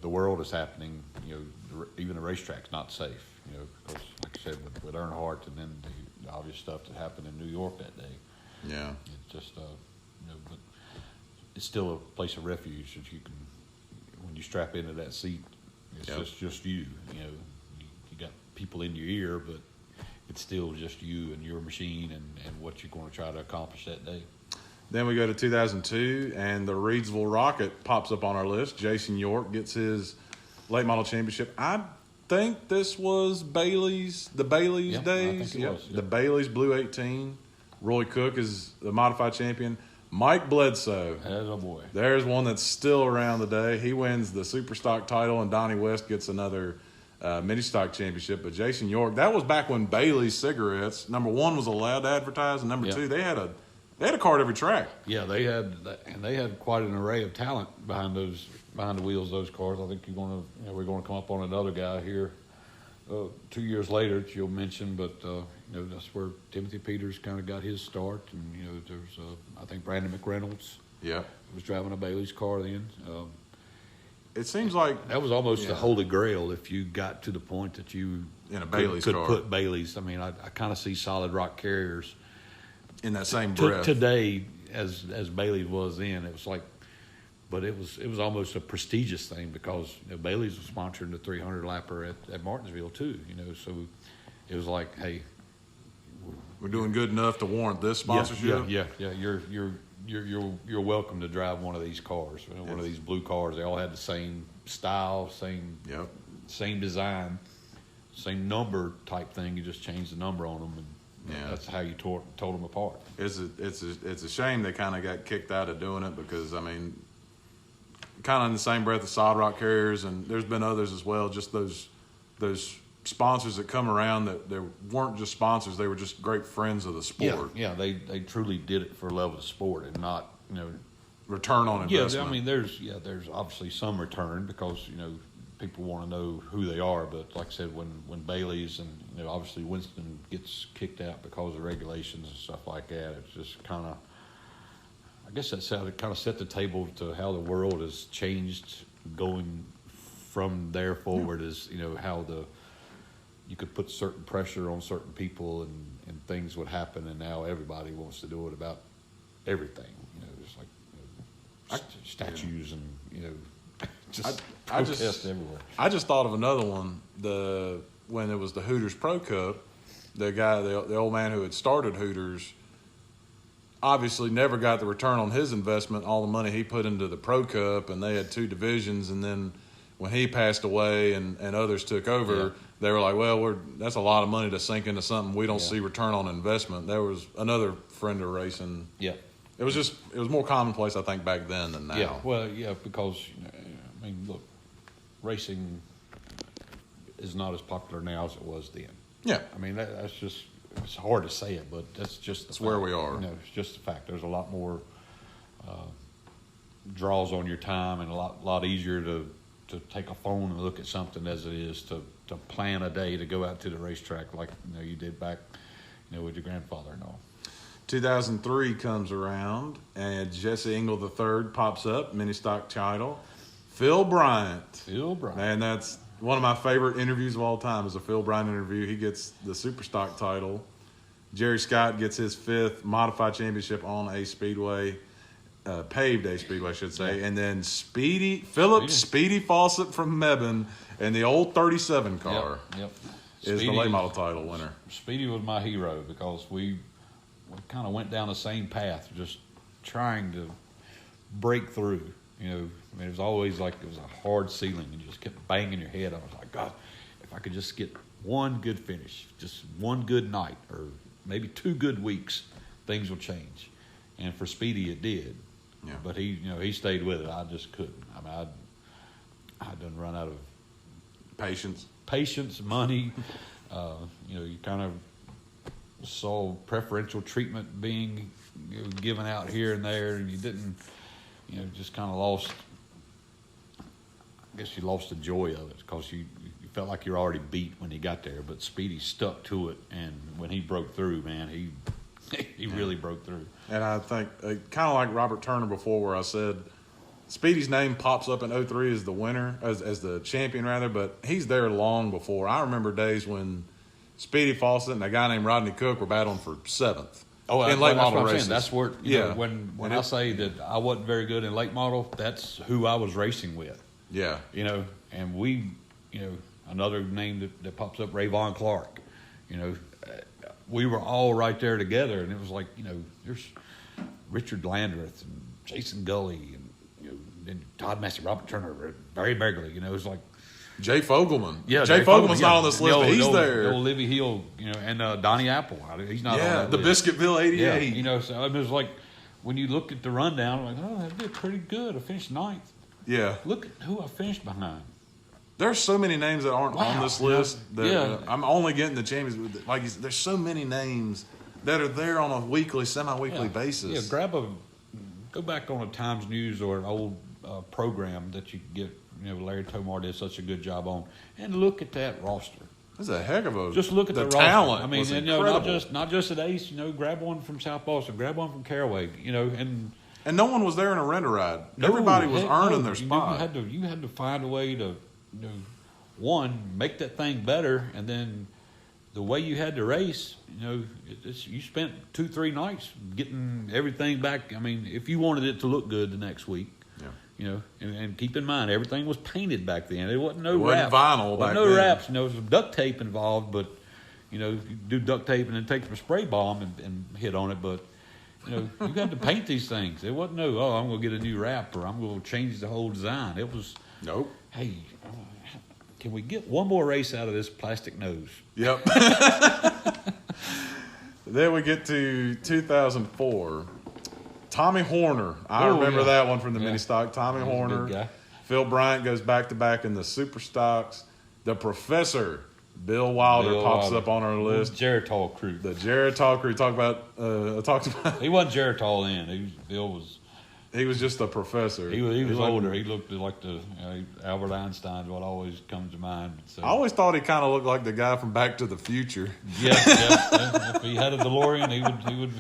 the world is happening, even the racetrack's not safe, because like I said, with Earnhardt and then the obvious stuff that happened in New York that day. Yeah. It's just, but it's still a place of refuge that you can, when you strap into that seat, it's just you, you got people in your ear, but it's still just you and your machine and what you're going to try to accomplish that day. Then we go to 2002, and the Reidsville Rocket pops up on our list. Jason York gets his late model championship. I think this was the Bailey's days. I think it was. The Bailey's Blue 18. Roy Cook is the modified champion. Mike Bledsoe. That's a boy. There's one that's still around today. He wins the super stock title, and Donnie West gets another mini stock championship. But Jason York, that was back when Bailey's cigarettes, number one, was allowed to advertise, and number two, they had a car at every track. Yeah, they had quite an array of talent behind the wheels of those cars. I think we're going to come up on another guy here 2 years later that you'll mention, but that's where Timothy Peters kind of got his start, and there's I think Brandon McReynolds. Yeah, was driving a Bailey's car then. It seems like that was almost the holy grail if you got to the point that you in a Bailey's could car. Put Bailey's. I mean, I kind of see Solid Rock Carriers in that same breath today as Bailey's was then. It was like, but it was almost a prestigious thing because Bailey's was sponsoring the 300 lapper at Martinsville too. So it was like, hey, we're doing good enough to warrant this sponsorship. Yeah. You're welcome to drive one of these cars. One of these blue cars. They all had the same style, same design, same number type thing. You just changed the number on them, and that's how you told them apart. It's a shame they kind of got kicked out of doing it because, I mean, kind of in the same breath as Solid Rock Carriers, and there's been others as well, just those sponsors that come around that they weren't just sponsors, they were just great friends of the sport. Yeah, they truly did it for love of the sport and not, return on investment. Yeah, I mean, there's obviously some return because, people want to know who they are, but like I said, when Bailey's and obviously Winston gets kicked out because of regulations and stuff like that, it's just kind of, I guess that's how it kind of set the table to how the world has changed going from there forward. Is how you could put certain pressure on certain people and things would happen, and now everybody wants to do it about everything. Just like statues and just protest everywhere. I just thought of another one. When it was the Hooters Pro Cup, the old man who had started Hooters, obviously never got the return on his investment, all the money he put into the Pro Cup, and they had two divisions. And then when he passed away and others took over, they were like, well, that's a lot of money to sink into something we don't see return on investment. There was another friend of racing. Yeah. It was more commonplace, I think, back then than now. Yeah, well, because, I mean, look, racing is not as popular now as it was then. Yeah. I mean, that's just, it's hard to say it, but that's just that's where we are. It's just a fact. There's a lot more draws on your time and a lot easier to take a phone and look at something as it is to to plan a day to go out to the racetrack like you did back with your grandfather and all. 2003 comes around, and Jesse Engel III pops up, mini stock title. Phil Bryant. Man, that's one of my favorite interviews of all time is a Phil Bryant interview. He gets the super stock title. Jerry Scott gets his 5th modified championship on a Speedway, paved A Speedway, I should say. And then Speedy Fawcett from Mebane in the old 37 car is the late model title winner. Speedy was my hero because we kind of went down the same path, just trying to break through. It was always like it was a hard ceiling, and you just kept banging your head. I was like, God, if I could just get one good finish, just one good night, or maybe 2 good weeks, things will change. And for Speedy, it did. Yeah. But he stayed with it. I just couldn't. I mean, I done run out of patience, money. You kind of saw preferential treatment being given out here and there, and you didn't. Just kind of lost. I guess you lost the joy of it because you felt like you're already beat when he got there. But Speedy stuck to it, and when he broke through, man, he really broke through. And I think kind of like Robert Turner before, where I said Speedy's name pops up in 03 as the winner, as the champion rather, but he's there long before. I remember days when Speedy Fawcett and a guy named Rodney Cook were battling for 7th. Oh, in late model races. That's where when I say that I wasn't very good in late model, that's who I was racing with. Yeah. And we, another name that pops up, Ray Von Clark. We were all right there together, and it was like, there's Richard Landreth and Jason Gully and Todd Massey, Robert Turner, Barry Begley. It was like Jay Fogelman. Yeah, Jay Fogelman's not on this list, but he's there. Old Libby Hill, and Donnie Apple. He's not on that the list. Biscuitville 88. Yeah, so it was like when you look at the rundown, I'm like, that did pretty good. I finished 9th. Yeah. Look at who I finished behind. There's so many names that aren't on this list. I'm only getting the champions. There's so many names that are there on a weekly, semi-weekly basis. Yeah, go back on a Times News or an old program that you get. Larry Tomar did such a good job on, and look at that roster. That's a heck of a. Just look at the talent. Roster. I mean, not just at Ace. Grab one from South Boston, grab one from Caraway. And no one was there in a rent a ride. Everybody was earning their spot. You had to find a way to, one, make that thing better, and then the way you had to race. You spent 2-3 nights getting everything back. I mean, if you wanted it to look good the next week. And keep in mind, everything was painted back then. There wasn't no wraps. Vinyl back then. No wraps. There was some duct tape involved, but, you do duct tape and then take some spray bomb and hit on it. But, you had to paint these things. There wasn't I'm going to get a new wrap or I'm going to change the whole design. It was, nope. Hey, can we get one more race out of this plastic nose? Yep. Then we get to 2004. Tommy Horner. I remember that one from the mini stock. Tommy Horner. Phil Bryant goes back-to-back in the super stocks. The Professor, Bill Wilder, pops up on our list. Geritol crew. The Geritol crew. Talked about. He wasn't Geritol then. Bill was. He was just a professor. He was older. He looked like the Albert Einstein. What always comes to mind. So. I always thought he kind of looked like the guy from Back to the Future. Yeah. If he had a DeLorean, he would.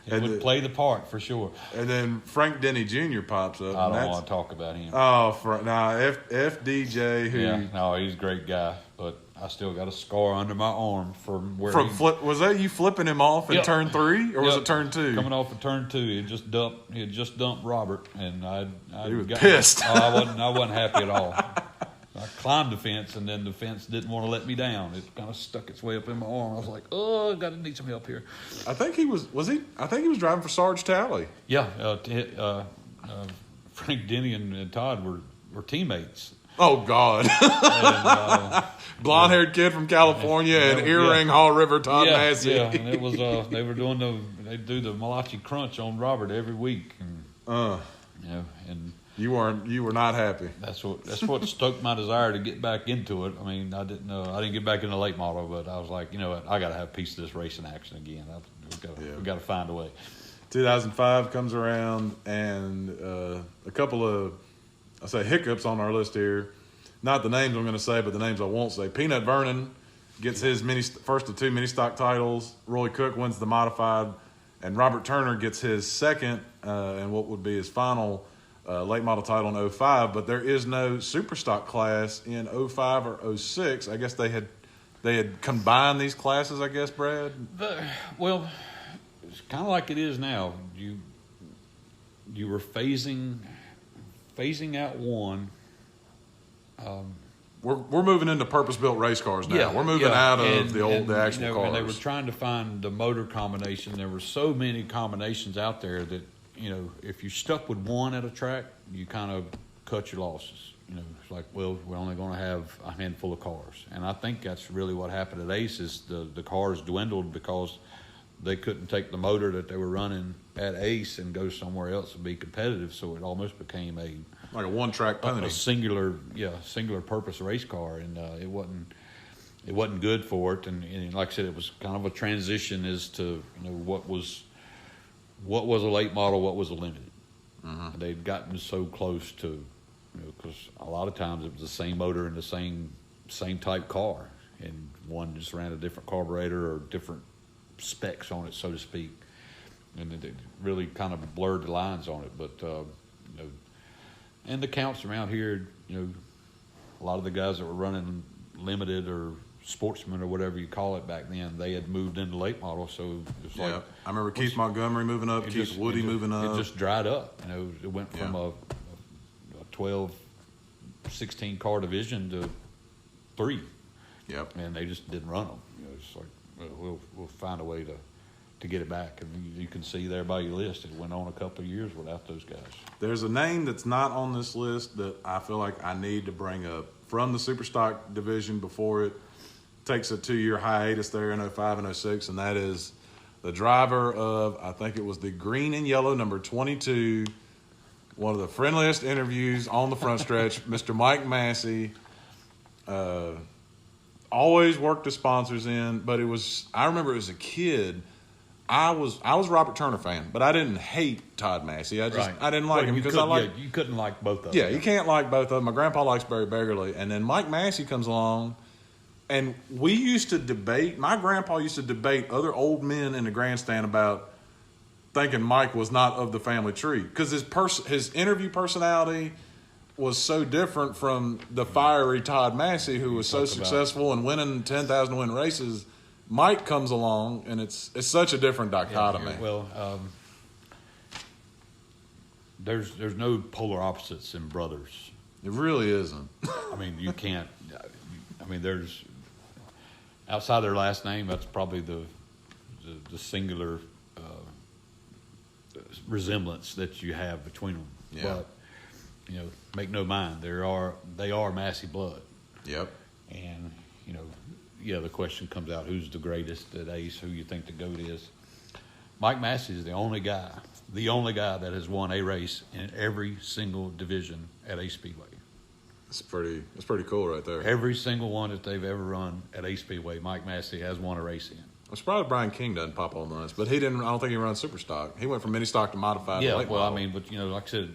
He would play the part for sure. And then Frank Denny Jr. pops up. I don't want to talk about him. Oh, FDJ. He's a great guy, but I still got a scar under my arm from where was that you flipping him off in turn 3 or was it turn 2? Coming off of turn 2, he had just dumped Robert, and he was pissed. I wasn't happy at all. I climbed the fence, and then the fence didn't want to let me down. It kind of stuck its way up in my arm. I was like, I got to need some help here. I think he was driving for Sarge Talley. Yeah. Frank Denny and Todd were teammates. Oh, God. Blonde-haired kid from California and earring Hall River Todd Massey. Yeah, and it was, they were they do the Malachi Crunch on Robert every week. And, and you were not happy. That's what stoked my desire to get back into it. I mean, I didn't get back into late model, but I was like, what, I got to have a piece of this racing action again. We got to find a way. 2005 comes around, and a couple of hiccups on our list here. not the names I'm going to say, but the names I won't say. Peanut Vernon gets his first of 2 mini stock titles. Roy Cook wins the modified, and Robert Turner gets his second and what would be his final late model title in 05. But there is no super stock class in 05 or 06. I guess they had combined these classes. I guess, Brad. Well, it's kind of like it is now. You were phasing out one. We're moving into purpose-built race cars now. Yeah, we're moving out of the actual cars. And they were trying to find the motor combination. There were so many combinations out there that, if you stuck with one at a track, you kind of cut your losses. It's like, well, we're only going to have a handful of cars. And I think that's really what happened at Ace is the cars dwindled because they couldn't take the motor that they were running at Ace and go somewhere else and be competitive. So it almost became like a one-track pony, a singular purpose race car, and it wasn't good for it. And like I said, it was kind of a transition as to what was a late model, what was a limited. Mm-hmm. They'd gotten so close to, because a lot of times it was the same motor and the same type car, and one just ran a different carburetor or different specs on it, so to speak, and it really kind of blurred the lines on it. But and the counts around here, a lot of the guys that were running limited or sportsman or whatever you call it back then, they had moved into late model. So it was like, I remember Keith Montgomery moving up, Keith Woody moving up. It just dried up. It went from a 12, 16 car division to 3. Yep. And they just didn't run them. It's like, we'll find a way to get it back. And you can see there by your list, it went on a couple of years without those guys. There's a name that's not on this list that I feel like I need to bring up from the Superstock division before it takes a 2-year hiatus there in 05 and 06, and that is the driver of, I think it was the green and yellow number 22, one of the friendliest interviews on the front stretch, Mr. Mike Massey. Always worked the sponsors in, but I remember as a kid, I was a Robert Turner fan, but I didn't hate Todd Massey. I didn't like him because you couldn't like both of them. Yeah, you can't like both of them. My grandpa likes Barry Begley, and then Mike Massey comes along, and we used to debate. My grandpa used to debate other old men in the grandstand about thinking Mike was not of the family tree because his interview personality was so different from the fiery Todd Massey, who was so successful and winning 10,000 win races. Mike comes along, and it's such a different dichotomy. There's no polar opposites in brothers. It really isn't. I mean, you can't. I mean, there's outside their last name. That's probably the singular resemblance that you have between them. Yeah. But make no mind, they are Massey blood. Yep. And the question comes out: who's the greatest at Ace? Who you think the GOAT is? Mike Massey is the only guy that has won a race in every single division at Ace Speedway. That's pretty cool right there. Every single one that they've ever run at Ace Speedway, Mike Massey has won a race in. I'm surprised Brian King doesn't pop on the list, but he didn't. I don't think he runs super stock. He went from mini stock to modified. Yeah, to late model. I mean, but like I said,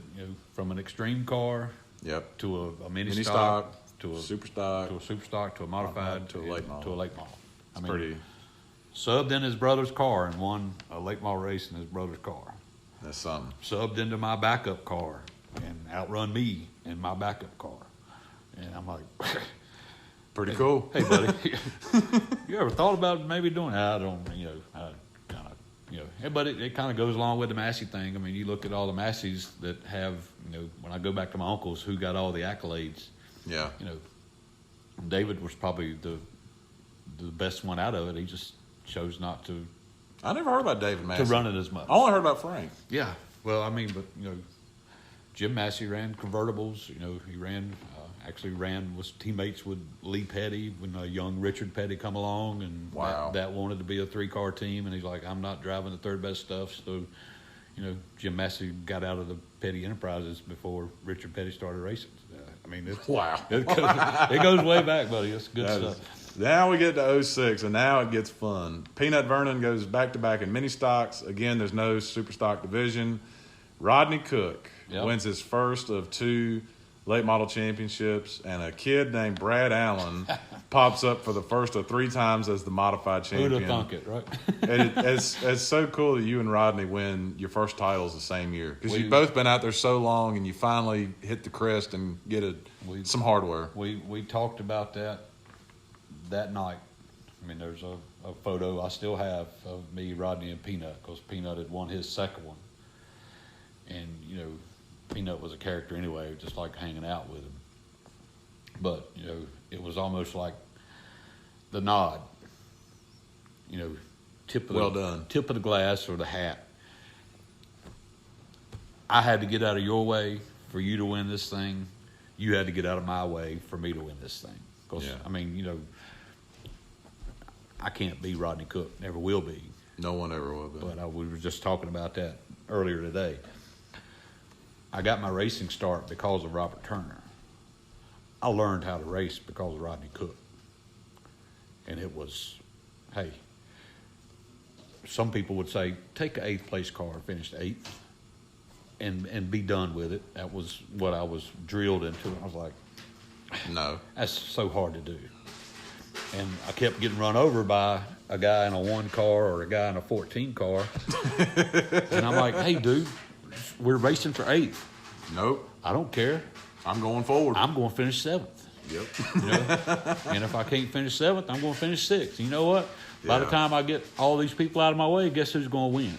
from an extreme car, to a mini stock, to a super stock, to a modified, to a late model. I mean, subbed in his brother's car and won a late model race in his brother's car. That's something. Subbed into my backup car and outrun me in my backup car, and I'm like. Pretty cool. Hey, buddy, you ever thought about maybe doing that? I don't, but it kind of goes along with the Massey thing. I mean, you look at all the Masseys that have, when I go back to my uncles who got all the accolades. Yeah. David was probably the best one out of it. He just chose not to. I never heard about David Massey. To run it as much. I only heard about Frank. Yeah. Well, I mean, but, Jim Massey ran convertibles. He ran. Actually was teammates with Lee Petty when young Richard Petty come along, and that wanted to be a 3-car team, and he's like, I'm not driving the third best stuff. So, Jim Massey got out of the Petty Enterprises before Richard Petty started racing. I mean, it goes way back, buddy. It's good stuff. Now we get to 06, and now it gets fun. Peanut Vernon goes back-to-back in mini stocks. Again, there's no super stock division. Rodney Cook wins his first of 2 late model championships, and a kid named Brad Allen pops up for the first of 3 times as the modified champion. Who'd have thunk it, right? It's so cool that you and Rodney win your first titles the same year, because you've both been out there so long, and you finally hit the crest and get some hardware. We talked about that night. I mean, there's a photo I still have of me, Rodney, and Peanut, because Peanut had won his second one. And, Peanut was a character anyway, just like hanging out with him. But, it was almost like the nod, tip of the glass or the hat. I had to get out of your way for you to win this thing. You had to get out of my way for me to win this thing. Because, I can't be Rodney Cook, never will be. No one ever will be. But we were just talking about that earlier today. I got my racing start because of Robert Turner. I learned how to race because of Rodney Cook. And it was, hey, some people would say, take an 8th place car, finish 8th, and be done with it. That was what I was drilled into. I was like, no. That's so hard to do. And I kept getting run over by a guy in a 1 car or a guy in a 14 car. And I'm like, hey, dude, we're racing for 8th. Nope. I don't care. I'm going forward. I'm going to finish 7th. Yep. And if I can't finish 7th, I'm going to finish 6th. You know what? By the time I get all these people out of my way, guess who's going to win?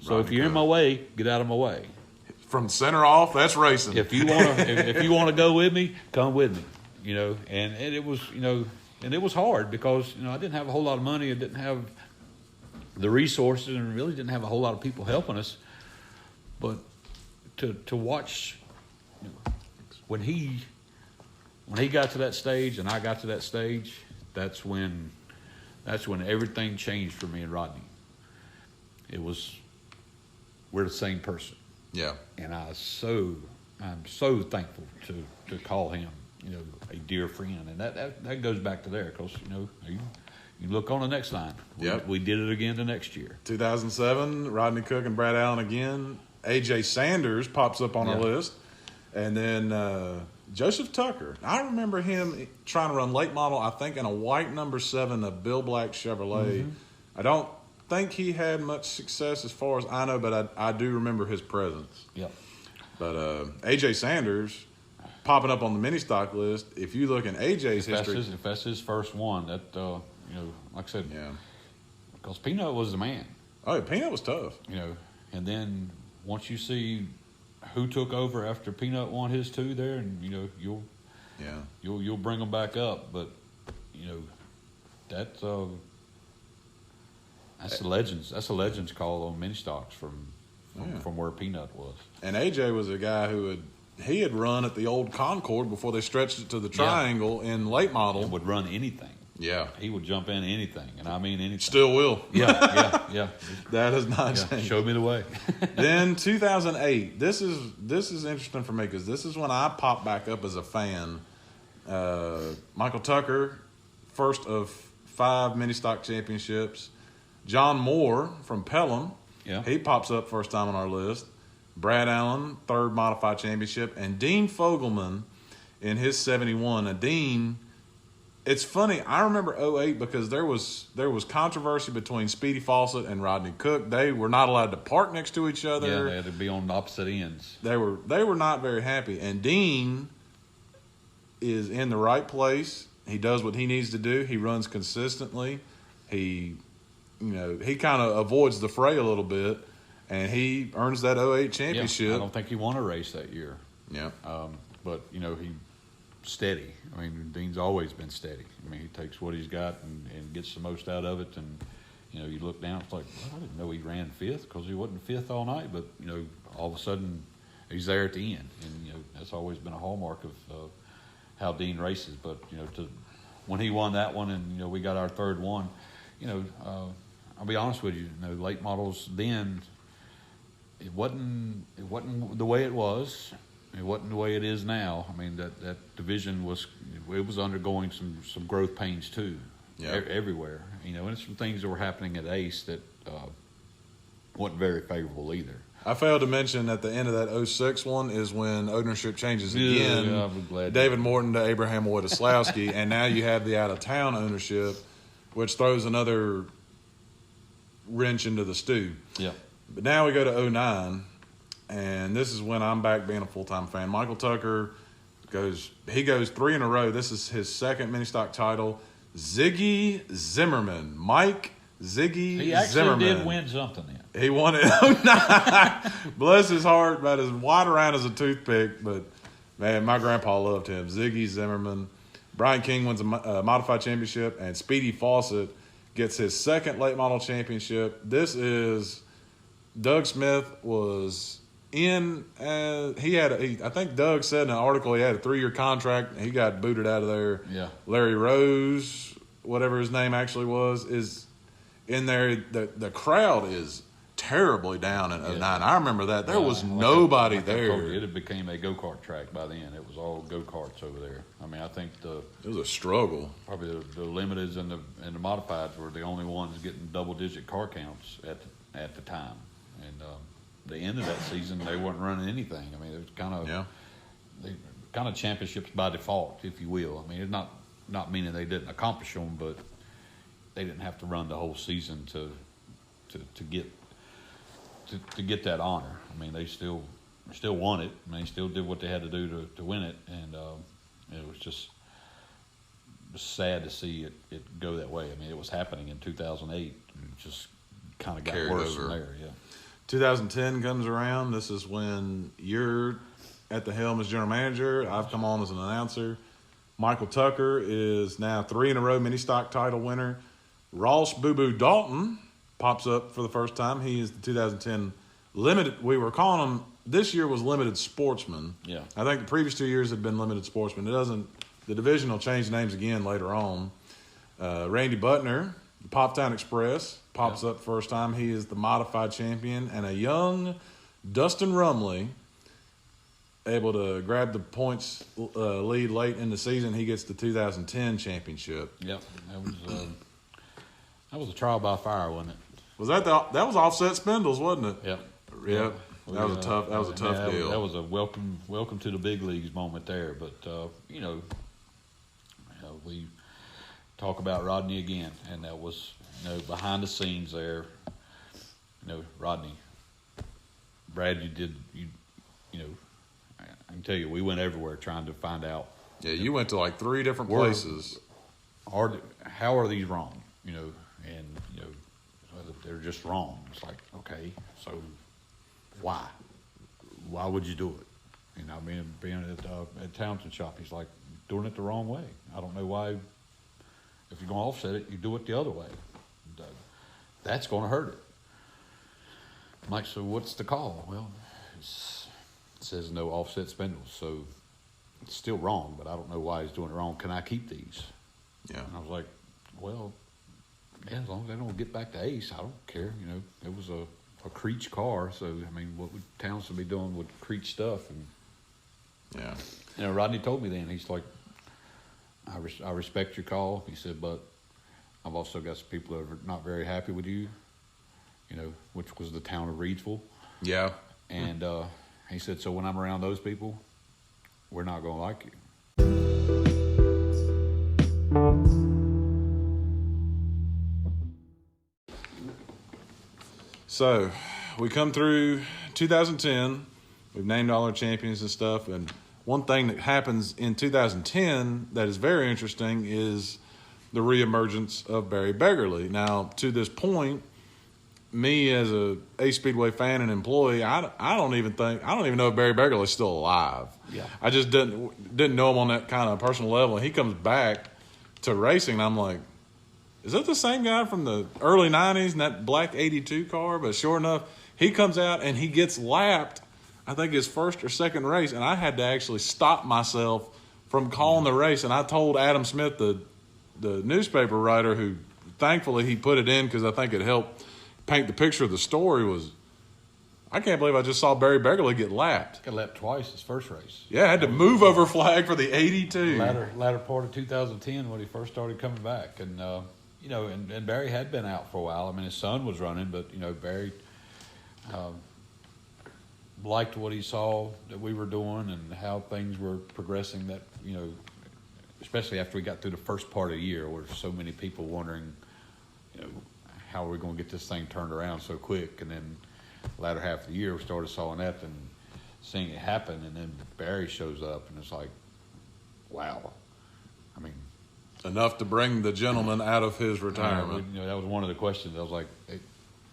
So Rodney if you're Cook. In my way, get out of my way. From center off, that's racing. If you want to, if you want to go with me, come with me. And it was, and it was hard because I didn't have a whole lot of money. I didn't have the resources, and really didn't have a whole lot of people helping us. But to watch when he got to that stage and I got to that stage, that's when everything changed for me and Rodney. It was, we're the same person. Yeah. And I'm so thankful to call him, a dear friend. And that goes back to there because, you look on the next line. Yep. We did it again the next year. 2007, Rodney Cook and Brad Allen again. A.J. Sanders pops up on our list. And then Joseph Tucker. I remember him trying to run late model, I think, in a white number 7, a Bill Black Chevrolet. Mm-hmm. I don't think he had much success as far as I know, but I do remember his presence. Yep. But A.J. Sanders popping up on the mini stock list. If you look in A.J.'s history, if that's his first one, that like I said, because Peanut was the man. Oh, yeah, Peanut was tough. And then once you see who took over after Peanut won his 2 there, and you'll bring them back up. But that's a legends. That's a legends call on mini stocks from where Peanut was. And AJ was a guy who had run at the old Concorde before they stretched it to the Triangle in late model. And would run anything. Yeah. He would jump in anything, and I mean anything. Still will. Yeah. That has not changed. Showed me the way. Then 2008. This is interesting for me because this is when I popped back up as a fan. Michael Tucker, first of 5 mini stock championships. John Moore from Pelham. Yeah. He pops up first time on our list. Brad Allen, 3rd modified championship. And Dean Fogelman in his 71. Now, Dean, it's funny. I remember 08 because there was controversy between Speedy Fawcett and Rodney Cook. They were not allowed to park next to each other. Yeah, they had to be on opposite ends. They were not very happy. And Dean is in the right place. He does what he needs to do. He runs consistently. He kind of avoids the fray a little bit, and he earns that 08 championship. Yeah, I don't think he won a race that year. Yeah. But, he steady. I mean, Dean's always been steady. I mean, he takes what he's got and gets the most out of it. And, you look down, it's like, well, I didn't know he ran 5th because he wasn't 5th all night. But, all of a sudden, he's there at the end. And, that's always been a hallmark of how Dean races. But, when he won that one and, we got our 3rd one, I'll be honest with you, late models then, it wasn't the way it was. It wasn't the way it is now. I mean, that division was undergoing some growth pains too, everywhere. And some things that were happening at Ace that wasn't very favorable either. I failed to mention at the end of that 06 one is when ownership changes again. Yeah, I'm glad. David Morton to Abraham Wojciechowski, and now you have the out-of-town ownership, which throws another wrench into the stew. Yeah. But now we go to 09, and this is when I'm back being a full-time fan. Michael Tucker goes 3 in a row. This is his second mini-stock title. Ziggy Zimmerman. Mike Ziggy Zimmerman. He actually did win something then. He won it in 09. Bless his heart, about as wide around as a toothpick. But, man, my grandpa loved him. Ziggy Zimmerman. Brian King wins a modified championship, and Speedy Fawcett gets his second late model championship. This is Doug Smith was in. I think Doug said in an article he had a 3-year contract. And he got booted out of there. Yeah. Larry Rose, whatever his name actually was, is in there. The crowd is terribly down in 09. I remember that. There was nobody there. It had became a go-kart track by then. It was all go-karts over there. I mean, I think it was a struggle. Probably the limiteds and the modifieds were the only ones getting double-digit car counts at the time. And the end of that season, they weren't running anything. I mean, it was kind of championships by default, if you will. I mean, it's not meaning they didn't accomplish them, but they didn't have to run the whole season to get that honor. I mean, they still won it. I mean, they still did what they had to do to win it, and it was just sad to see it go that way. I mean, it was happening in 2008, and it just kind of got worse from there. Yeah. 2010 comes around. This is when you're at the helm as general manager. I've come on as an announcer. Michael Tucker is now 3 in a row mini stock title winner. Ross Boo Boo Dalton pops up for the first time. He is the 2010 limited. We were calling him, this year was limited sportsman. Yeah. I think the previous 2 years had been limited sportsman. The division will change names again later on. Randy Butner, the Poptown Express, pops up first time. He is the modified champion. And a young Dustin Rumley, able to grab the points lead late in the season. He gets the 2010 championship. Yep. That was a trial by fire, wasn't it? Was that was Offset Spindles, wasn't it? Yep. Yep. That was a tough deal. That was a welcome to the big leagues moment there. But we talk about Rodney again, and that was behind the scenes there. Rodney, Brad, I can tell you, we went everywhere trying to find out. Yeah, you went to like 3 different places. How are these wrong? They're just wrong. It's like, okay, so why? Why would you do it? Being at Townsend shop, he's like, doing it the wrong way. I don't know why. If you're going to offset it, you do it the other way. That's going to hurt it. I'm like, so what's the call? Well, it says no offset spindles, so it's still wrong, but I don't know why he's doing it wrong. Can I keep these? Yeah. And I was like, well, yeah, as long as they don't get back to Ace, I don't care. It was a Creech car, so, what would Townsend be doing with Creech stuff? And yeah. Rodney told me then, he's like, I respect your call. He said, but I've also got some people that are not very happy with you, which was the town of Reidsville. Yeah. And he said, so when I'm around those people, we're not going to like you. So we come through 2010. We've named all our champions and stuff. And one thing that happens in 2010 that is very interesting is the reemergence of Barry Beggarly. Now, to this point, me as a Ace Speedway fan and employee, I don't even know if Barry Beggarly is still alive. Yeah. I just didn't know him on that kind of personal level. And he comes back to racing, and I'm like, is that the same guy from the early 90s in that black 82 car? But sure enough, he comes out and he gets lapped, I think his first or second race, and I had to actually stop myself from calling the race. And I told Adam Smith, the newspaper writer, who thankfully he put it in because I think it helped paint the picture of the story, was, I can't believe I just saw Barry Beggarly get lapped. Got lapped twice his first race. Yeah, I had to move over flag for the 82. Latter part of 2010 when he first started coming back. And, and Barry had been out for a while. His son was running, but, Barry liked what he saw that we were doing and how things were progressing. That, you know, especially after we got through the first part of the year, where so many people wondering, you know, how are we going to get this thing turned around so quick? And then latter half of the year, we started seeing that and seeing it happen. And then Barry shows up, and it's like, wow. I mean, enough to bring the gentleman out of his retirement. You know, that was one of the questions. I was like, hey,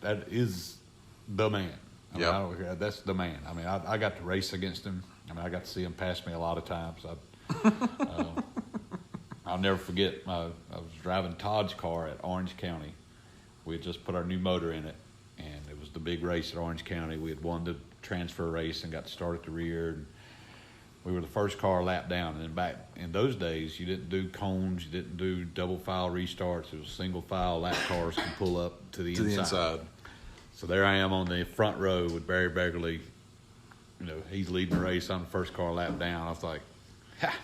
that is the man. I mean, Yeah, that's the man. I mean, I got to race against him. I mean, I got to see him pass me a lot of times. I'll never forget, I was driving Todd's car at Orange County. We had just put our new motor in it, and it was the big race at Orange County. We had won the transfer race and got to start at the rear. And we were the first car lap down. And then back in those days, you didn't do cones, you didn't do double file restarts. It was single file lap cars can pull up to the inside. So there I am on the front row with Barry Begley. You know, he's leading the race. I'm the first car lap down. I was like, ha,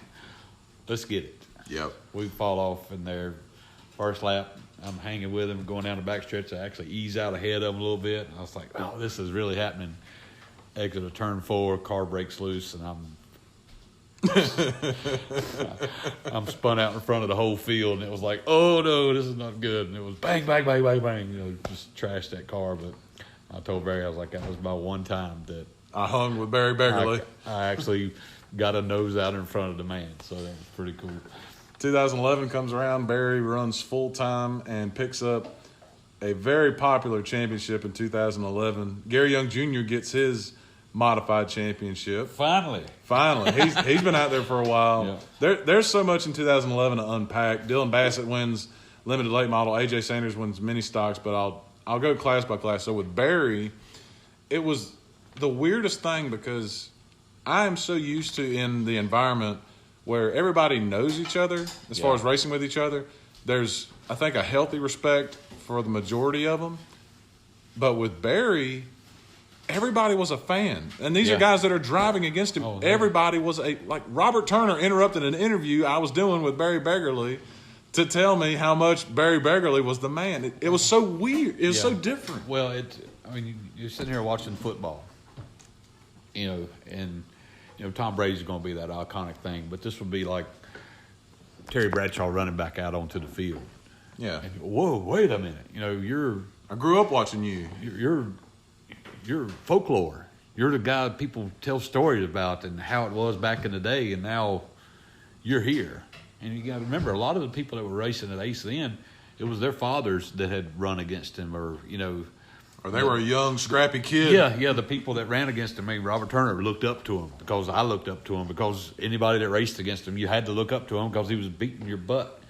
let's get it. Yep. We fall off in there. First lap, I'm hanging with him, going down the back stretch. I actually ease out ahead of him a little bit. And I was like, oh, this is really happening. Exit of turn 4, car breaks loose, and I'm spun out in front of the whole field, and it was like, oh no, this is not good. And it was bang, bang, bang, bang, bang. You know, just trashed that car. But I told Barry, I was like, that was about one time that I hung with Barry Begley. I actually got a nose out in front of the man, so that was pretty cool. 2011 comes around, Barry runs full-time and picks up a very popular championship in 2011. Gary Young Jr. gets his modified championship. Finally. He's been out there for a while. Yeah. There's so much in 2011 to unpack. Dylan Bassett wins limited late model. AJ Sanders wins mini stocks, but I'll go class by class. So with Barry, it was the weirdest thing because I am so used to in the environment where everybody knows each other as far as racing with each other. There's, I think, a healthy respect for the majority of them. But with Barry, everybody was a fan. And these are guys that are driving against him. Everybody was like Robert Turner interrupted an interview I was doing with Barry Begley to tell me how much Barry Begley was the man. It was so weird. It was so different. Well, you're sitting here watching football, you know, and you know, Tom Brady's going to be that iconic thing, but this would be like Terry Bradshaw running back out onto the field. Yeah. And, whoa, wait a minute. You know, I grew up watching you. You're folklore. You're the guy people tell stories about and how it was back in the day, and now you're here. And you got to remember, a lot of the people that were racing at Ace then, it was their fathers that had run against him, or you know. Or they were a young, scrappy kid. Yeah, the people that ran against him. I mean, Robert Turner looked up to him because I looked up to him, because anybody that raced against him, you had to look up to him because he was beating your butt.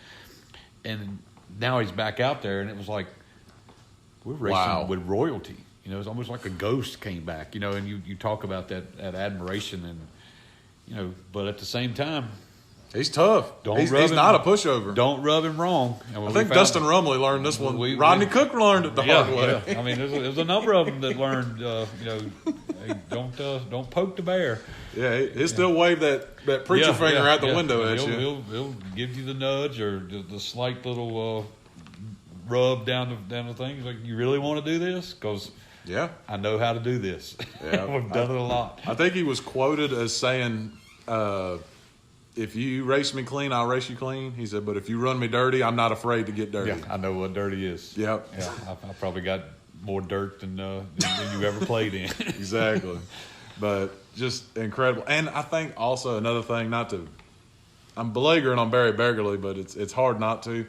And now he's back out there, and it was like, we're racing with royalty. You know, it's almost like a ghost came back, you know, and you talk about that admiration and, you know, but at the same time, he's tough. He's not a pushover. Don't rub him wrong. I think Dustin Rumley learned this one. Rodney Cook learned it the hard way. Yeah. I mean, there's a number of them that learned, you know, hey, don't poke the bear. Yeah, he'll still wave that preacher finger out the window at you. He'll give you the nudge or the slight little rub down the thing. He's like, you really want to do this? Because I know how to do this. Yeah. We've done it a lot. I think he was quoted as saying, if you race me clean, I'll race you clean. He said, but if you run me dirty, I'm not afraid to get dirty. Yeah, I know what dirty is. Yep. Yeah, I probably got more dirt than you ever played in. Exactly. But just incredible. And I think also another thing, I'm belaboring on Barry Begley, but it's hard not to.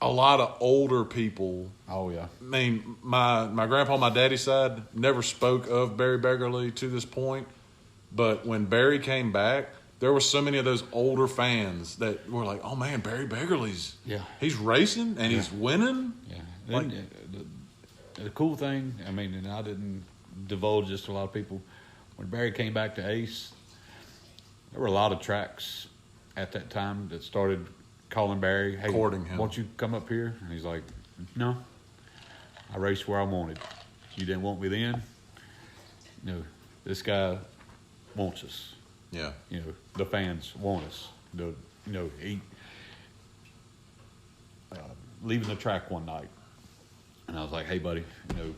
A lot of older people. Oh, yeah. I mean, my grandpa on my daddy's side never spoke of Barry Begley to this point. But when Barry came back, there were so many of those older fans that were like, oh, man, Barry Begley's he's racing and he's winning. Yeah. Like, the cool thing, I mean, and I didn't divulge this to a lot of people, when Barry came back to Ace, there were a lot of tracks at that time that started calling Barry, hey, courting him. Won't you come up here? And he's like, no, I raced where I wanted. You didn't want me then. No, this guy wants us. Yeah. You know, the fans want us. He leaving the track one night, and I was like, hey, buddy, you know,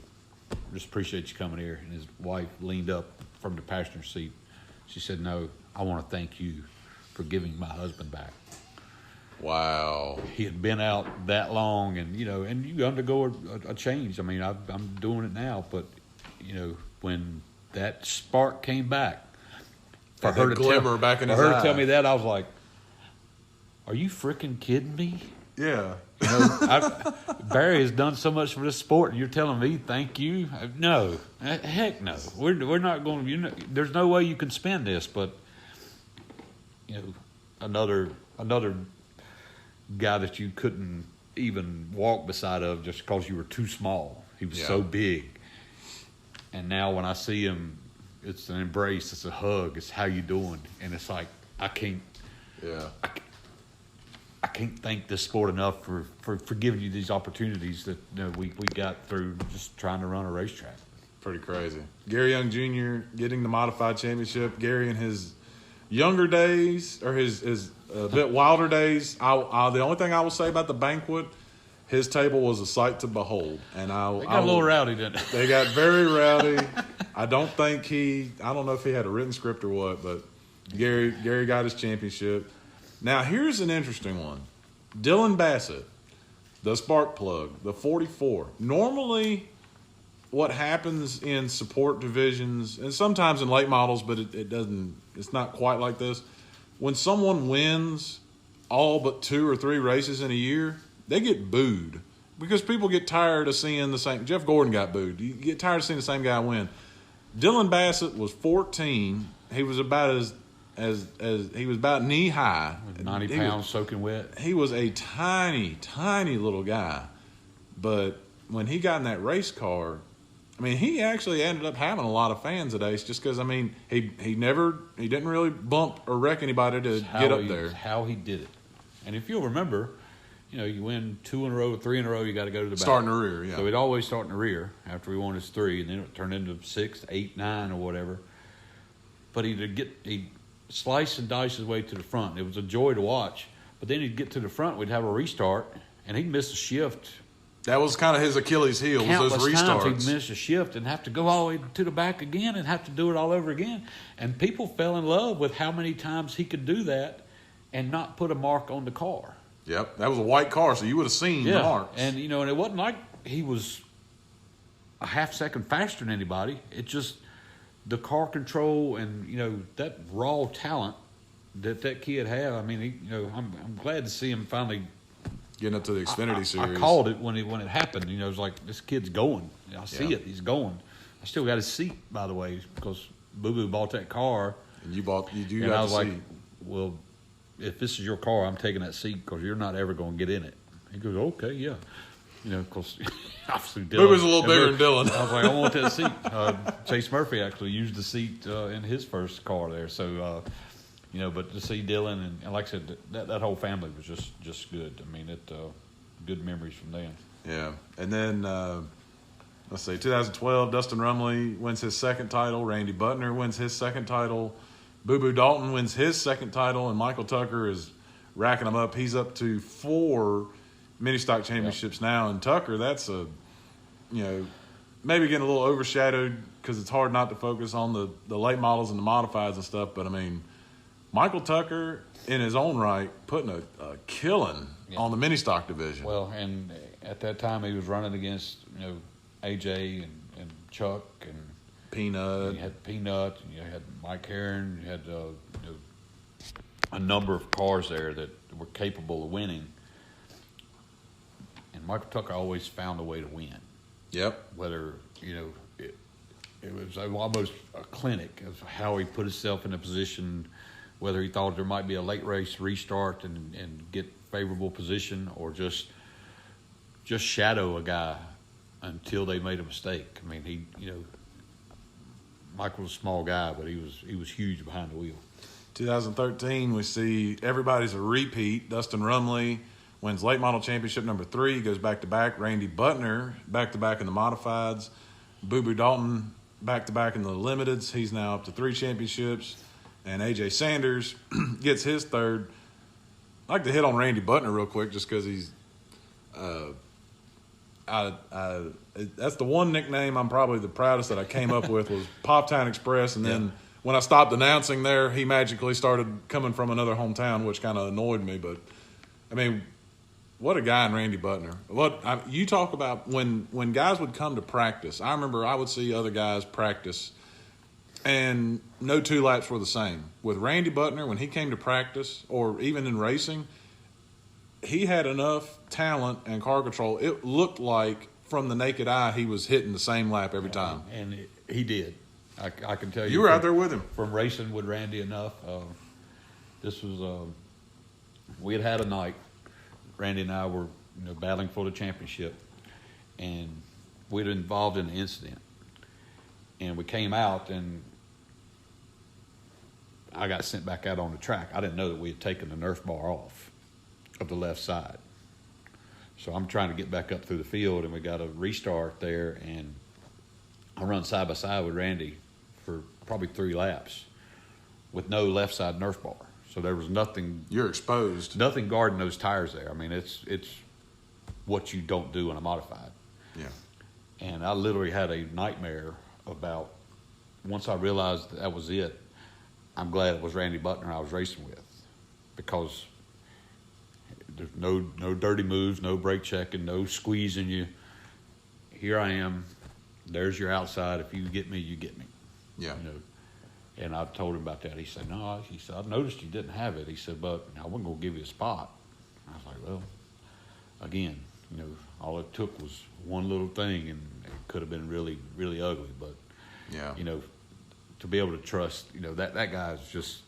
just appreciate you coming here. And his wife leaned up from the passenger seat. She said, no, I want to thank you for giving my husband back. Wow. He had been out that long, and you undergo a change. I mean, I'm doing it now, but when that spark came back, for her to tell me that, I was like, "Are you freaking kidding me?" Yeah. Barry has done so much for this sport, and you're telling me thank you? No, heck no. We're not going. There's no way you can spend this, but another guy that you couldn't even walk beside of just because you were too small. He was so big. And now when I see him, it's an embrace, it's a hug, it's how you doing. And it's like, I can't thank this sport enough for giving you these opportunities that we got through just trying to run a racetrack. Pretty crazy. Gary Young Jr. getting the modified championship. Gary in his younger days, or his a bit wilder days, the only thing I will say about the banquet, his table was a sight to behold. And they got a little rowdy, didn't they? They got very rowdy. I don't know if he had a written script or what, but Gary got his championship. Now, here's an interesting one. Dylan Bassett, the spark plug, the 44. Normally, what happens in support divisions, and sometimes in late models, but it's not quite like this. When someone wins all but 2 or 3 races in a year, they get booed because people get tired of seeing the same. Jeff Gordon got booed. You get tired of seeing the same guy win. Dylan Bassett was 14. He was about he was about knee high, 90 pounds soaking wet. He was a tiny, tiny little guy, but when he got in that race car, I mean, he actually ended up having a lot of fans at Ace just because, I mean, he didn't really bump or wreck anybody to get up there. How he did it. And if you'll remember, you win 2 in a row, 3 in a row, you got to go to the back. Start in the rear, yeah. So he'd always start in the rear after he won his 3, and then it turned into 6, 8, 9 or whatever. But he'd slice and dice his way to the front. It was a joy to watch. But then he'd get to the front, we'd have a restart, and he'd miss a shift. That was kind of his Achilles heel, was those restarts. Times he'd miss a shift and have to go all the way to the back again and have to do it all over again. And people fell in love with how many times he could do that and not put a mark on the car. Yep, that was a white car, so you would have seen the marks. And, and it wasn't like he was a half second faster than anybody. It just the car control and, that raw talent that kid had. I mean, I'm glad to see him finally getting up to the Xfinity Series. I called it when it happened. It was like, this kid's going. I see it. He's going. I still got his seat, by the way, because Boo Boo bought that car. And you got and I was like, well, if this is your car, I'm taking that seat because you're not ever going to get in it. He goes, okay, yeah. Because obviously Dylan. Boo was a little bigger than Dylan. I was like, I want that seat. Chase Murphy actually used the seat in his first car there. So, but to see Dylan and like I said, that whole family was just good. I mean, good memories from them. Yeah, and then let's see, 2012, Dustin Rumley wins his second title. Randy Butner wins his second title. Boo Boo Dalton wins his second title, and Michael Tucker is racking them up. He's up to 4 mini stock championships now. And Tucker, that's maybe getting a little overshadowed because it's hard not to focus on the late models and the modifieds and stuff. But I mean, Michael Tucker, in his own right, putting a killing on the mini stock division. Well, and at that time he was running against AJ and Chuck and Peanut. You had Peanut, and you had Mike Heron, you had a number of cars there that were capable of winning. And Michael Tucker always found a way to win. Yep. Whether, it was almost a clinic of how he put himself in a position, whether he thought there might be a late race restart and get favorable position or just shadow a guy until they made a mistake. I mean, Michael was a small guy, but he was huge behind the wheel. 2013, we see everybody's a repeat. Dustin Rumley wins late model championship number 3, goes back-to-back. Randy Butner back-to-back in the modifieds. Boo Boo Dalton back-to-back in the limiteds. He's now up to 3 championships. And A.J. Sanders gets his third. I'd like to hit on Randy Butner real quick just because he's that's the one nickname I'm probably the proudest that I came up with was Pop Town Express. And then when I stopped announcing there, he magically started coming from another hometown, which kind of annoyed me. But, I mean, what a guy in Randy Butner. You talk about when guys would come to practice. I remember I would see other guys practice, and no two laps were the same. With Randy Butner, when he came to practice, or even in racing, he had enough talent and car control. It looked like from the naked eye he was hitting the same lap every time. And he did. I can tell you. You were out there with him. From racing with Randy enough. This was we had a night. Randy and I were battling for the championship, and we'd been involved in an incident. And we came out, and I got sent back out on the track. I didn't know that we had taken the Nerf bar off of the left side. So I'm trying to get back up through the field, and we got a restart there, and I run side by side with Randy for probably 3 laps with no left side Nerf bar. So there was nothing. You're exposed. Nothing guarding those tires there. I mean, it's what you don't do in a modified. Yeah. And I literally had a nightmare about, once I realized that was it, I'm glad it was Randy Butner I was racing with, because there's no dirty moves, no brake checking, no squeezing you. Here I am. There's your outside. If you get me, you get me. Yeah. And I told him about that. He said, no. He said, I noticed you didn't have it. He said, but I wasn't going to give you a spot. I was like, well, again, all it took was one little thing, and it could have been really, really ugly. But, to be able to trust, that guy's just,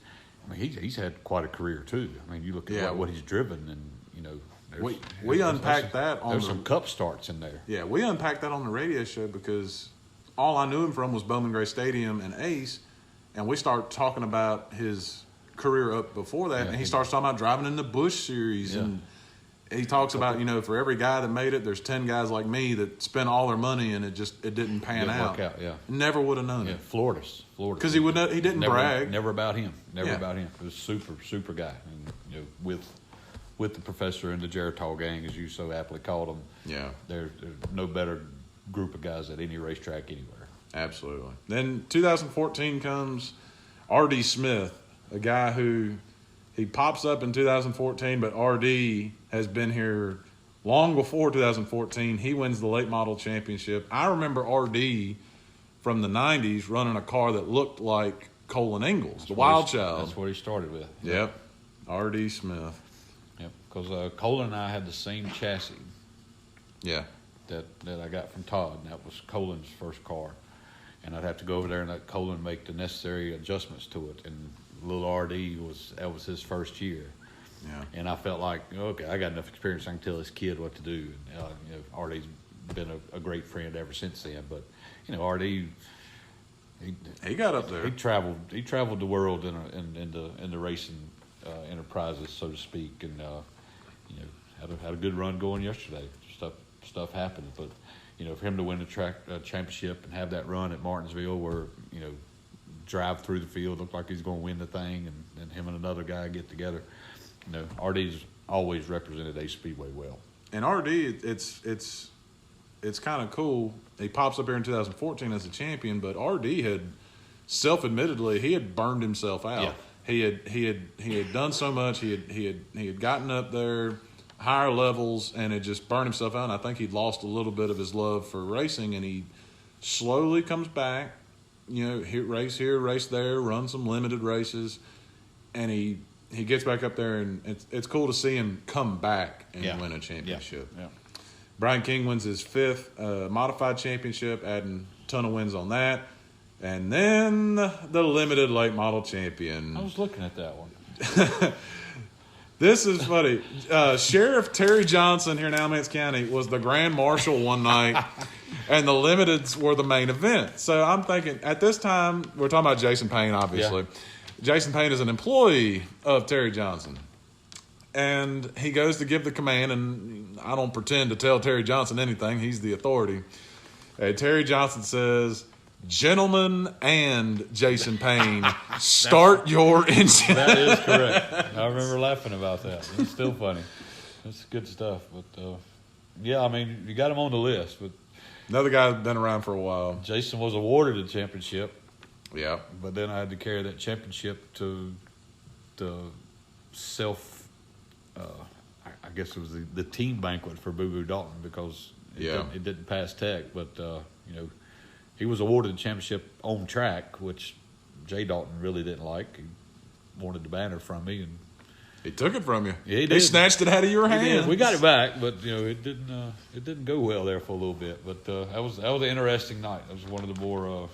I mean, he's had quite a career too. I mean, you look at what he's driven, and, we unpacked that on there's some cup starts in there. Yeah, we unpacked that on the radio show because all I knew him from was Bowman Gray Stadium and Ace. And we start talking about his career up before that, and he starts talking about driving in the Busch Series. Yeah. And he talks about, for every guy that made it, there's 10 guys like me that spent all their money, and it didn't pan out. Work out, yeah. Never would have known it. Florida. Because he didn't brag. Never about him. About him. It was super guy. And, with the professor and the Geritol gang, as you so aptly called them. Yeah. There's no better group of guys at any racetrack anywhere. Absolutely. Then 2014 comes R.D. Smith, a guy who he pops up in 2014, but R.D. has been here long before 2014. He wins the late model championship. I remember R.D. from the 90s running a car that looked like Colin Ingalls, the Wild Child. That's what he started with. Yep. R.D. Smith. Yep, because Colin and I had the same chassis. Yeah. That I got from Todd, and that was Colin's first car. And I'd have to go over there and let Colin make the necessary adjustments to it. And little RD that was his first year. Yeah. And I felt like, okay, I got enough experience. I can tell this kid what to do. And, RD's been a great friend ever since then. But, RD, he got up there. He traveled the world in the racing enterprises, so to speak. And, had a good run going yesterday. Stuff happened, but for him to win the track championship and have that run at Martinsville, where drive through the field, look like he's going to win the thing, and him and another guy get together. RD's always represented Ace Speedway well. And RD, it's kind of cool. He pops up here in 2014 as a champion, but RD had self-admittedly he had burned himself out. Yeah. He had done so much. He had gotten up there higher levels and had just burned himself out. And I think he'd lost a little bit of his love for racing, and he slowly comes back. Race here, race there, run some limited races, and he gets back up there, and it's cool to see him come back and win a championship. Yeah. Brian King wins his 5th modified championship, adding a ton of wins on that. And then the limited late model champion. I was looking at that one. This is funny. Sheriff Terry Johnson here in Alamance County was the grand marshal one night, and the limiteds were the main event. So I'm thinking, at this time, we're talking about Jason Payne, obviously. Yeah. Jason Payne is an employee of Terry Johnson. And he goes to give the command, and I don't pretend to tell Terry Johnson anything. He's the authority. Terry Johnson says, "Gentlemen and Jason Payne, start your engine." That is correct. I remember laughing about that. It's still funny. It's good stuff. But, Yeah, I mean, you got him on the list, but Another guy that's been around for a while. Jason was awarded a championship. Yeah. But then I had to carry that championship to the I guess it was the team banquet for Boo Boo Dalton because it didn't pass tech. But, he was awarded the championship on track, which Jay Dalton really didn't like. He wanted the banner from me. And he took it from you. Yeah, he snatched it out of your hands. We got it back, but, it didn't go well there for a little bit. But that was an interesting night. That was one of the more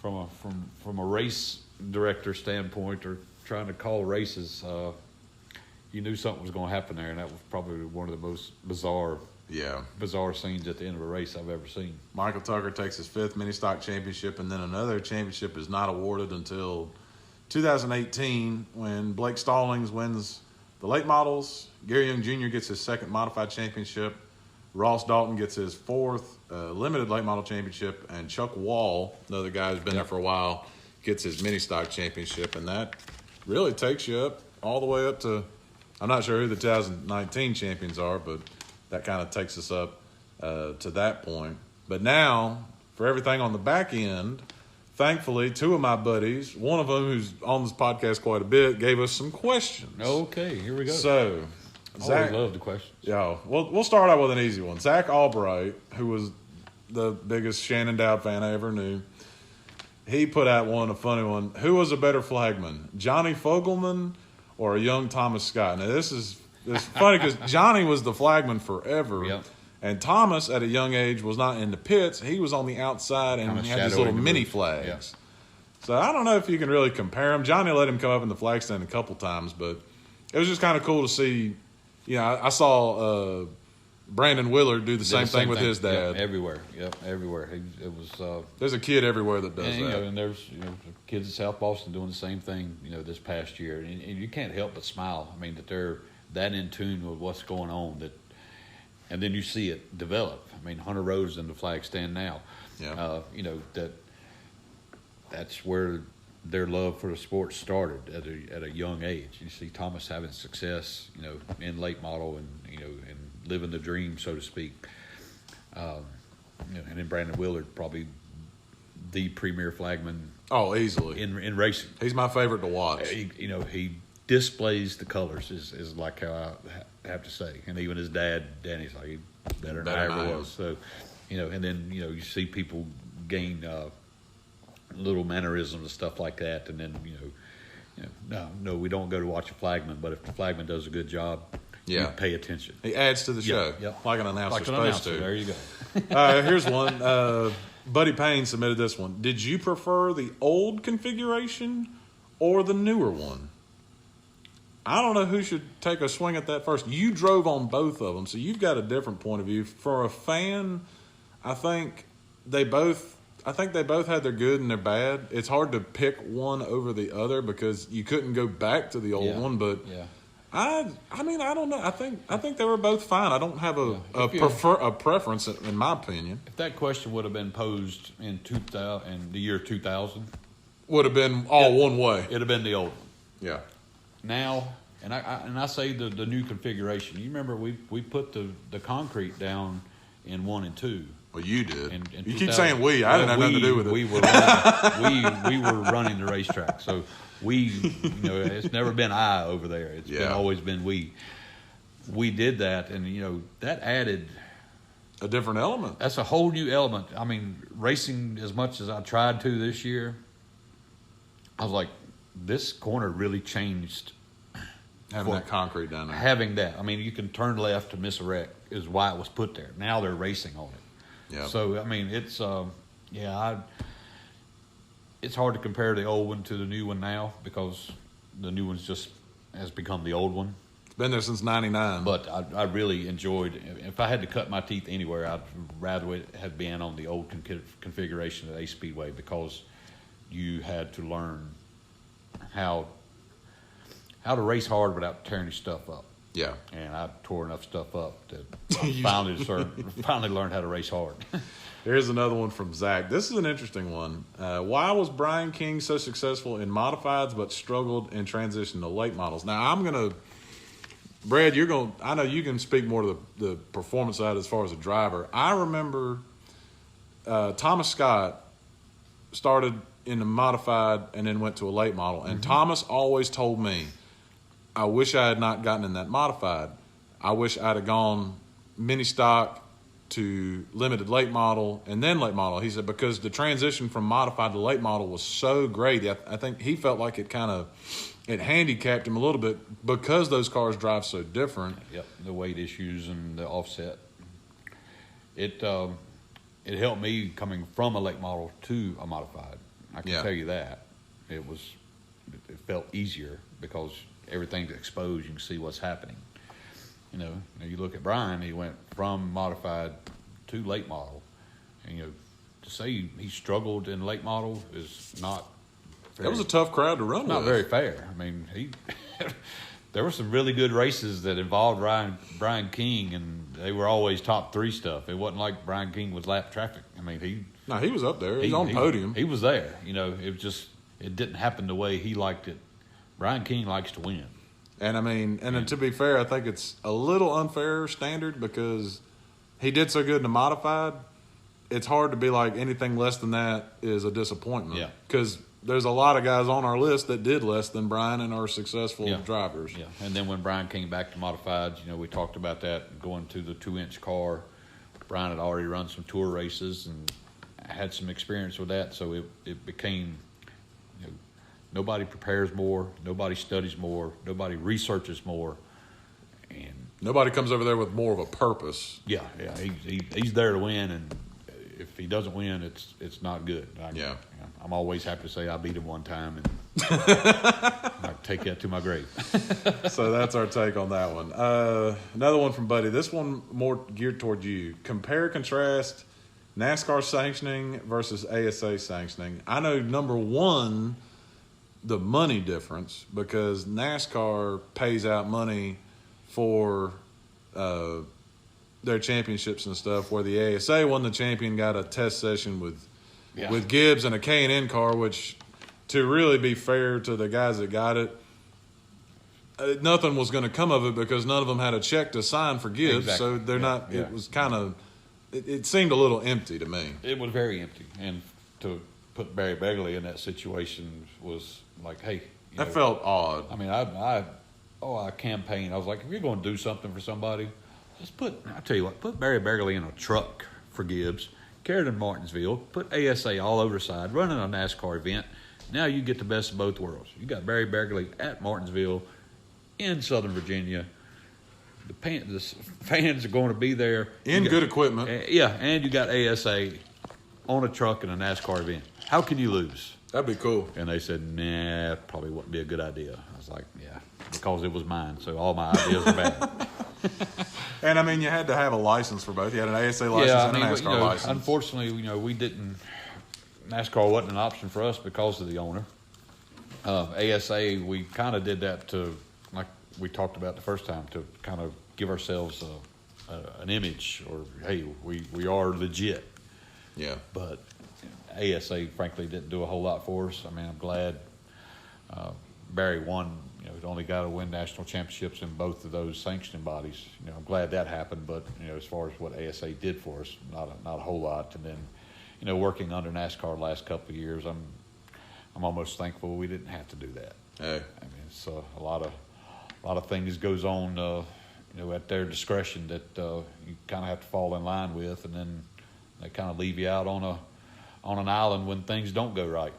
from a race director standpoint or trying to call races, you knew something was going to happen there, and that was probably one of the most bizarre scenes at the end of a race I've ever seen. Michael Tucker takes his 5th mini stock championship, and then another championship is not awarded until 2018 when Blake Stallings wins the late models. Gary Young Jr. gets his 2nd modified championship. Ross Dalton gets his 4th limited late model championship, and Chuck Wall, another guy who's been there for a while, gets his mini stock championship, and that really takes you up all the way up to, I'm not sure who the 2019 champions are, but that kind of takes us up to that point. But now, for everything on the back end, thankfully, 2 of my buddies, one of them who's on this podcast quite a bit, gave us some questions. Okay, here we go. So, Zach, I love the questions. Yeah, we'll start out with an easy one. Zach Albright, who was the biggest Shannon Dowd fan I ever knew, he put out a funny one. Who was a better flagman, Johnny Fogelman or a young Thomas Scott? Now, it's funny because Johnny was the flagman forever. Yep. And Thomas, at a young age, was not in the pits. He was on the outside, and he had these little mini flags. Yep. So I don't know if you can really compare them. Johnny let him come up in the flag stand a couple times, but it was just kind of cool to see. I saw Brandon Willard do the same thing with his dad. Everywhere. It was. There's a kid everywhere that does that. And there's kids in South Boston doing the same thing. This past year, and you can't help but smile. I mean that they're that in tune with what's going on. And then you see it develop. I mean, Hunter Rose in the flag stand now. Yeah. That's where their love for the sport started at a young age. You see Thomas having success, in late model and living the dream, so to speak. And then Brandon Willard, probably the premier flagman. Oh, easily in racing. He's my favorite to watch. He displays the colors is like how I have to say. And even his dad, Danny's like, he's better than I ever was. So, and then, you see people gain little mannerisms and stuff like that. And then, no, we don't go to watch a flagman, but if the flagman does a good job, you pay attention. He adds to the show, like an announcer's supposed to. There you go. Here's one. Buddy Payne submitted this one. Did you prefer the old configuration or the newer one? I don't know who should take a swing at that first. You drove on both of them, so you've got a different point of view. For a fan, I think they both had their good and their bad. It's hard to pick one over the other because you couldn't go back to the old one. But I mean, I don't know. I think they were both fine. I don't have a preference in my opinion. If that question would have been posed in the year 2000, would have been all one way. It'd have been the old one. Yeah. Now, and I say the new configuration. You remember we put the concrete down in 1 and 2. Well, you did. In you keep saying we. I didn't have nothing to do with it. We were running the racetrack. So it's never been I over there. It's always been we. We did that, and that added a different element. That's a whole new element. I mean, racing as much as I tried to this year, I was like, this corner really changed. Having that concrete down there. Having that. I mean, you can turn left to miss a wreck is why it was put there. Now they're racing on it. Yeah. So, I mean, it's it's hard to compare the old one to the new one now because the new one's just has become the old one. It's been there since 99. But I really enjoyed, if I had to cut my teeth anywhere, I'd rather it had been on the old configuration at Ace Speedway because you had to learn how to race hard without tearing your stuff up. Yeah. And I tore enough stuff up that I finally learned how to race hard. Here's another one from Zach. This is an interesting one. Why was Brian King so successful in modifieds but struggled in transition to late models? Now, I'm going to Brad, I know you can speak more to the performance side as far as a driver. I remember Thomas Scott started in the modified and then went to a late model. And Thomas always told me, I wish I had not gotten in that modified. I wish I'd have gone mini stock to limited late model and then late model. He said because the transition from modified to late model was so great, I think he felt like it handicapped him a little bit because those cars drive so different. Yep, the weight issues and the offset. It helped me coming from a late model to a modified. I can tell you that. It felt easier because everything's exposed. You can see what's happening. You know, you look at Brian, he went from modified to late model. And, to say he struggled in late model is not very, that was a tough crowd to run with. Not very fair. I mean, there were some really good races that involved Brian King, and they were always top 3 stuff. It wasn't like Brian King was lap traffic. I mean, he was up there. He's on podium. He was there. It didn't happen the way he liked it. Brian King likes to win. And I mean, and to be fair, I think it's a little unfair standard because he did so good in the modified. It's hard to be like anything less than that is a disappointment. Yeah. Because there's a lot of guys on our list that did less than Brian and are successful drivers. Yeah. And then when Brian came back to modifieds, we talked about that going to the 2-inch car. Brian had already run some tour races and had some experience with that, so it became. Nobody prepares more. Nobody studies more. Nobody researches more, and nobody comes over there with more of a purpose. Yeah. He's there to win, and if he doesn't win, it's not good. I'm always happy to say I beat him one time, and I take that to my grave. So that's our take on that one. Another one from Buddy. This one more geared toward you. Compare, contrast NASCAR sanctioning versus ASA sanctioning. I know number one, the money difference, because NASCAR pays out money for their championships and stuff, where the ASA won the champion, got a test session with Gibbs and a K&N car, which, to really be fair to the guys that got it, nothing was going to come of it because none of them had a check to sign for Gibbs. Exactly. So they're not. Yeah. It was kind of. It seemed a little empty to me. It was very empty, and to put Barry Begley in that situation was like, hey, that felt odd. I mean, I campaigned. I was like, if you're going to do something for somebody, I tell you what, put Barry Begley in a truck for Gibbs, carry it to Martinsville, put ASA all over the side, running a NASCAR event. Now you get the best of both worlds. You got Barry Begley at Martinsville in Southern Virginia. The fans are going to be there. In good equipment. And you got ASA on a truck in a NASCAR event. How can you lose? That'd be cool. And they said, nah, probably wouldn't be a good idea. I was like, yeah, because it was mine, so all my ideas are bad. And, I mean, you had to have a license for both. You had an ASA license and a NASCAR license. Unfortunately, we didn't – NASCAR wasn't an option for us because of the owner. ASA, we kind of did that to – like we talked about the first time, to kind of give ourselves an image, or hey, we are legit. Yeah. But ASA frankly didn't do a whole lot for us. I mean, I'm glad Barry won. He'd only got to win national championships in both of those sanctioning bodies. I'm glad that happened. But as far as what ASA did for us, not a whole lot. And then working under NASCAR the last couple of years, I'm almost thankful we didn't have to do that. Hey. I mean, it's a lot of things goes on, at their discretion that you kind of have to fall in line with, and then they kind of leave you out on an island when things don't go right.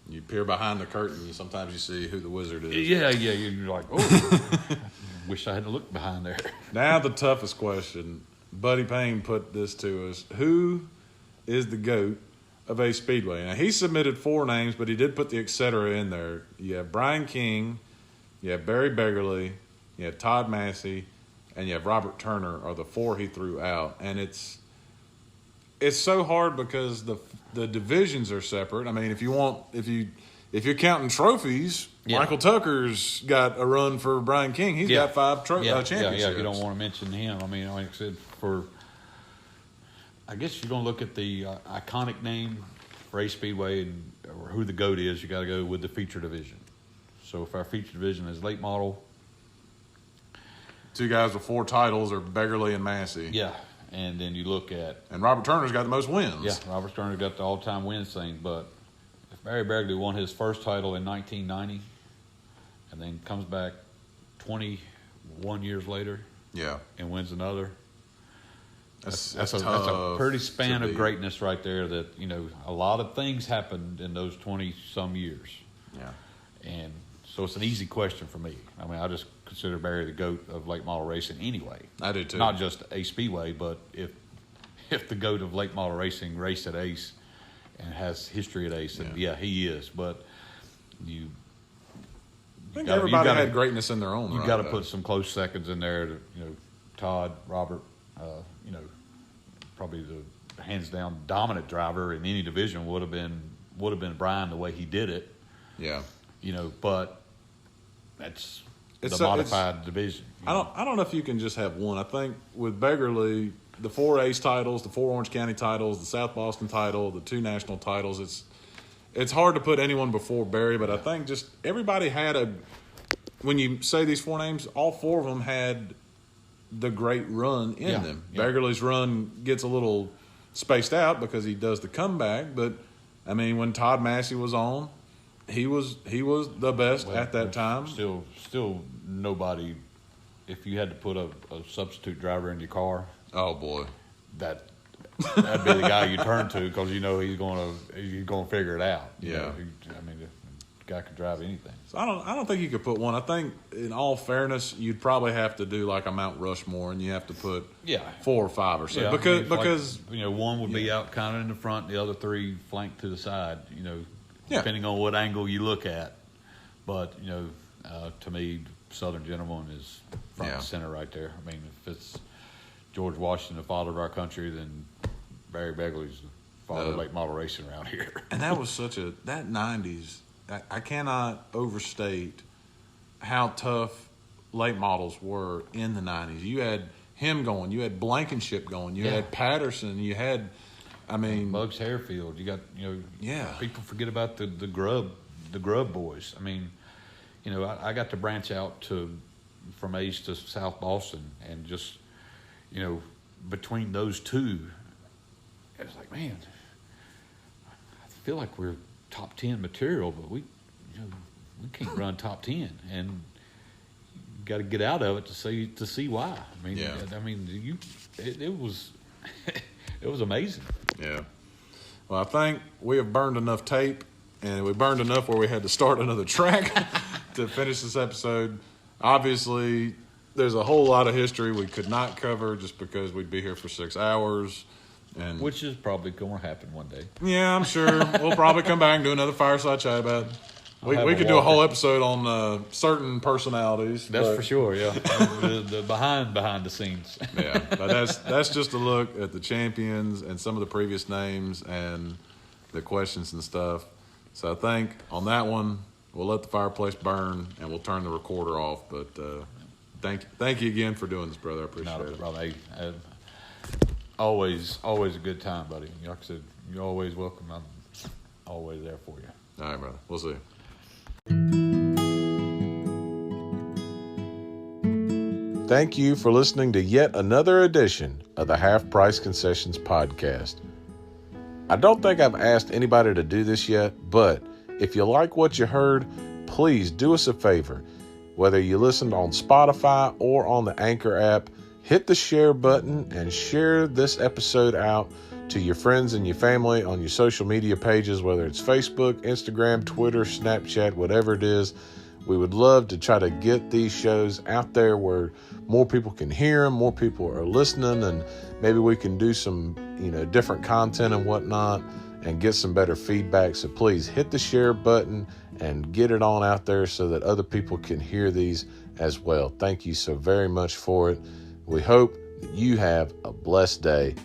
You peer behind the curtain, and sometimes you see who the wizard is. Yeah, you're like, oh, wish I hadn't looked behind there. Now the toughest question. Buddy Payne put this to us. Who is the GOAT of A Speedway? Now, he submitted 4 names, but he did put the et cetera in there. You have Brian King, you have Barry Begley, you have Todd Massey, and you have Robert Turner are the 4 he threw out. And it's so hard because the divisions are separate. I mean, if you're counting trophies, Michael Tucker's got a run for Brian King. He's got 5 championships. Yeah, you don't want to mention him. I mean, like I said, I guess you're going to look at the iconic name for A Speedway or who the GOAT is. You got to go with the feature division. So if our feature division is late model, two guys with 4 titles are Beggarly and Massey. Yeah, and then you look at... And Robert Turner's got the most wins. Yeah, Robert Turner got the all-time wins thing, but if Barry Beggarly won his first title in 1990 and then comes back 21 years later and wins another... That's a pretty span of greatness right there that, a lot of things happened in those 20-some years. Yeah. And so it's an easy question for me. I mean, I just consider Barry the GOAT of late model racing anyway. I do too. Not just Ace Speedway, but if the GOAT of late model racing raced at Ace and has history at Ace, then he is. But I think everybody had greatness in their own right. You've got to put some close seconds in there to, Todd, Robert, probably the hands down dominant driver in any division would have been Brian the way he did it. Yeah. But it's the modified division. I don't know if you can just have one. I think with Beggarly, the 4 Ace titles, the 4 Orange County titles, the South Boston title, the 2 national titles, it's hard to put anyone before Barry, but I think just everybody had when you say these 4 names, all 4 of them had the great run in them. Yeah. Beggarly's run gets a little spaced out because he does the comeback, but I mean, when Todd Massey was on, he was the best at that time. Still nobody. If you had to put a substitute driver in your car, oh boy, that'd be the guy you turn to because he's going to figure it out. Yeah, the guy could drive anything. So I don't think you could put one. I think, in all fairness, you'd probably have to do like a Mount Rushmore, and you have to put 4 or 5 or so. Yeah, because one would be out kind of in the front, the other 3 flanked to the side. Depending on what angle you look at. But to me, Southern Gentleman is front and center right there. I mean, if it's George Washington, the father of our country, then Barry Beggarly's the father of late model racing around here. And that was that 90s. I cannot overstate how tough late models were in the 90s. You had him going. You had Blankenship going. You had Patterson. You had, Muggs Harefield. You got, people forget about the Grub boys. I mean, I got to branch out from Ace to South Boston, and just, between those 2, it was like, man, I feel like we're top 10 material, but we can't run top 10, and you got to get out of it to see why. It was it was amazing. Yeah. Well, I think we have burned enough tape, and we burned enough where we had to start another track to finish this episode. Obviously, there's a whole lot of history we could not cover just because we'd be here for 6 hours. And which is probably going to happen one day. Yeah, I'm sure. We'll probably come back and do another fireside chat about it. We could do a whole episode on certain personalities. That's for sure, yeah. the behind the scenes. Yeah, but that's just a look at the champions and some of the previous names and the questions and stuff. So I think on that one, we'll let the fireplace burn and we'll turn the recorder off. But thank you again for doing this, brother. I appreciate it. Brother. Always a good time, buddy. Like I said, you're always welcome. I'm always there for you. All right, brother. We'll see. Thank you for listening to yet another edition of the Half Price Concessions podcast. I don't think I've asked anybody to do this yet, but if you like what you heard, please do us a favor. Whether you listened on Spotify or on the Anchor app, hit the share button and share this episode out to your friends and your family on your social media pages, whether it's Facebook, Instagram, Twitter, Snapchat, whatever it is. We would love to try to get these shows out there where more people can hear them, more people are listening, and maybe we can do some, different content and whatnot and get some better feedback. So please hit the share button and get it on out there so that other people can hear these as well. Thank you so very much for it. We hope that you have a blessed day.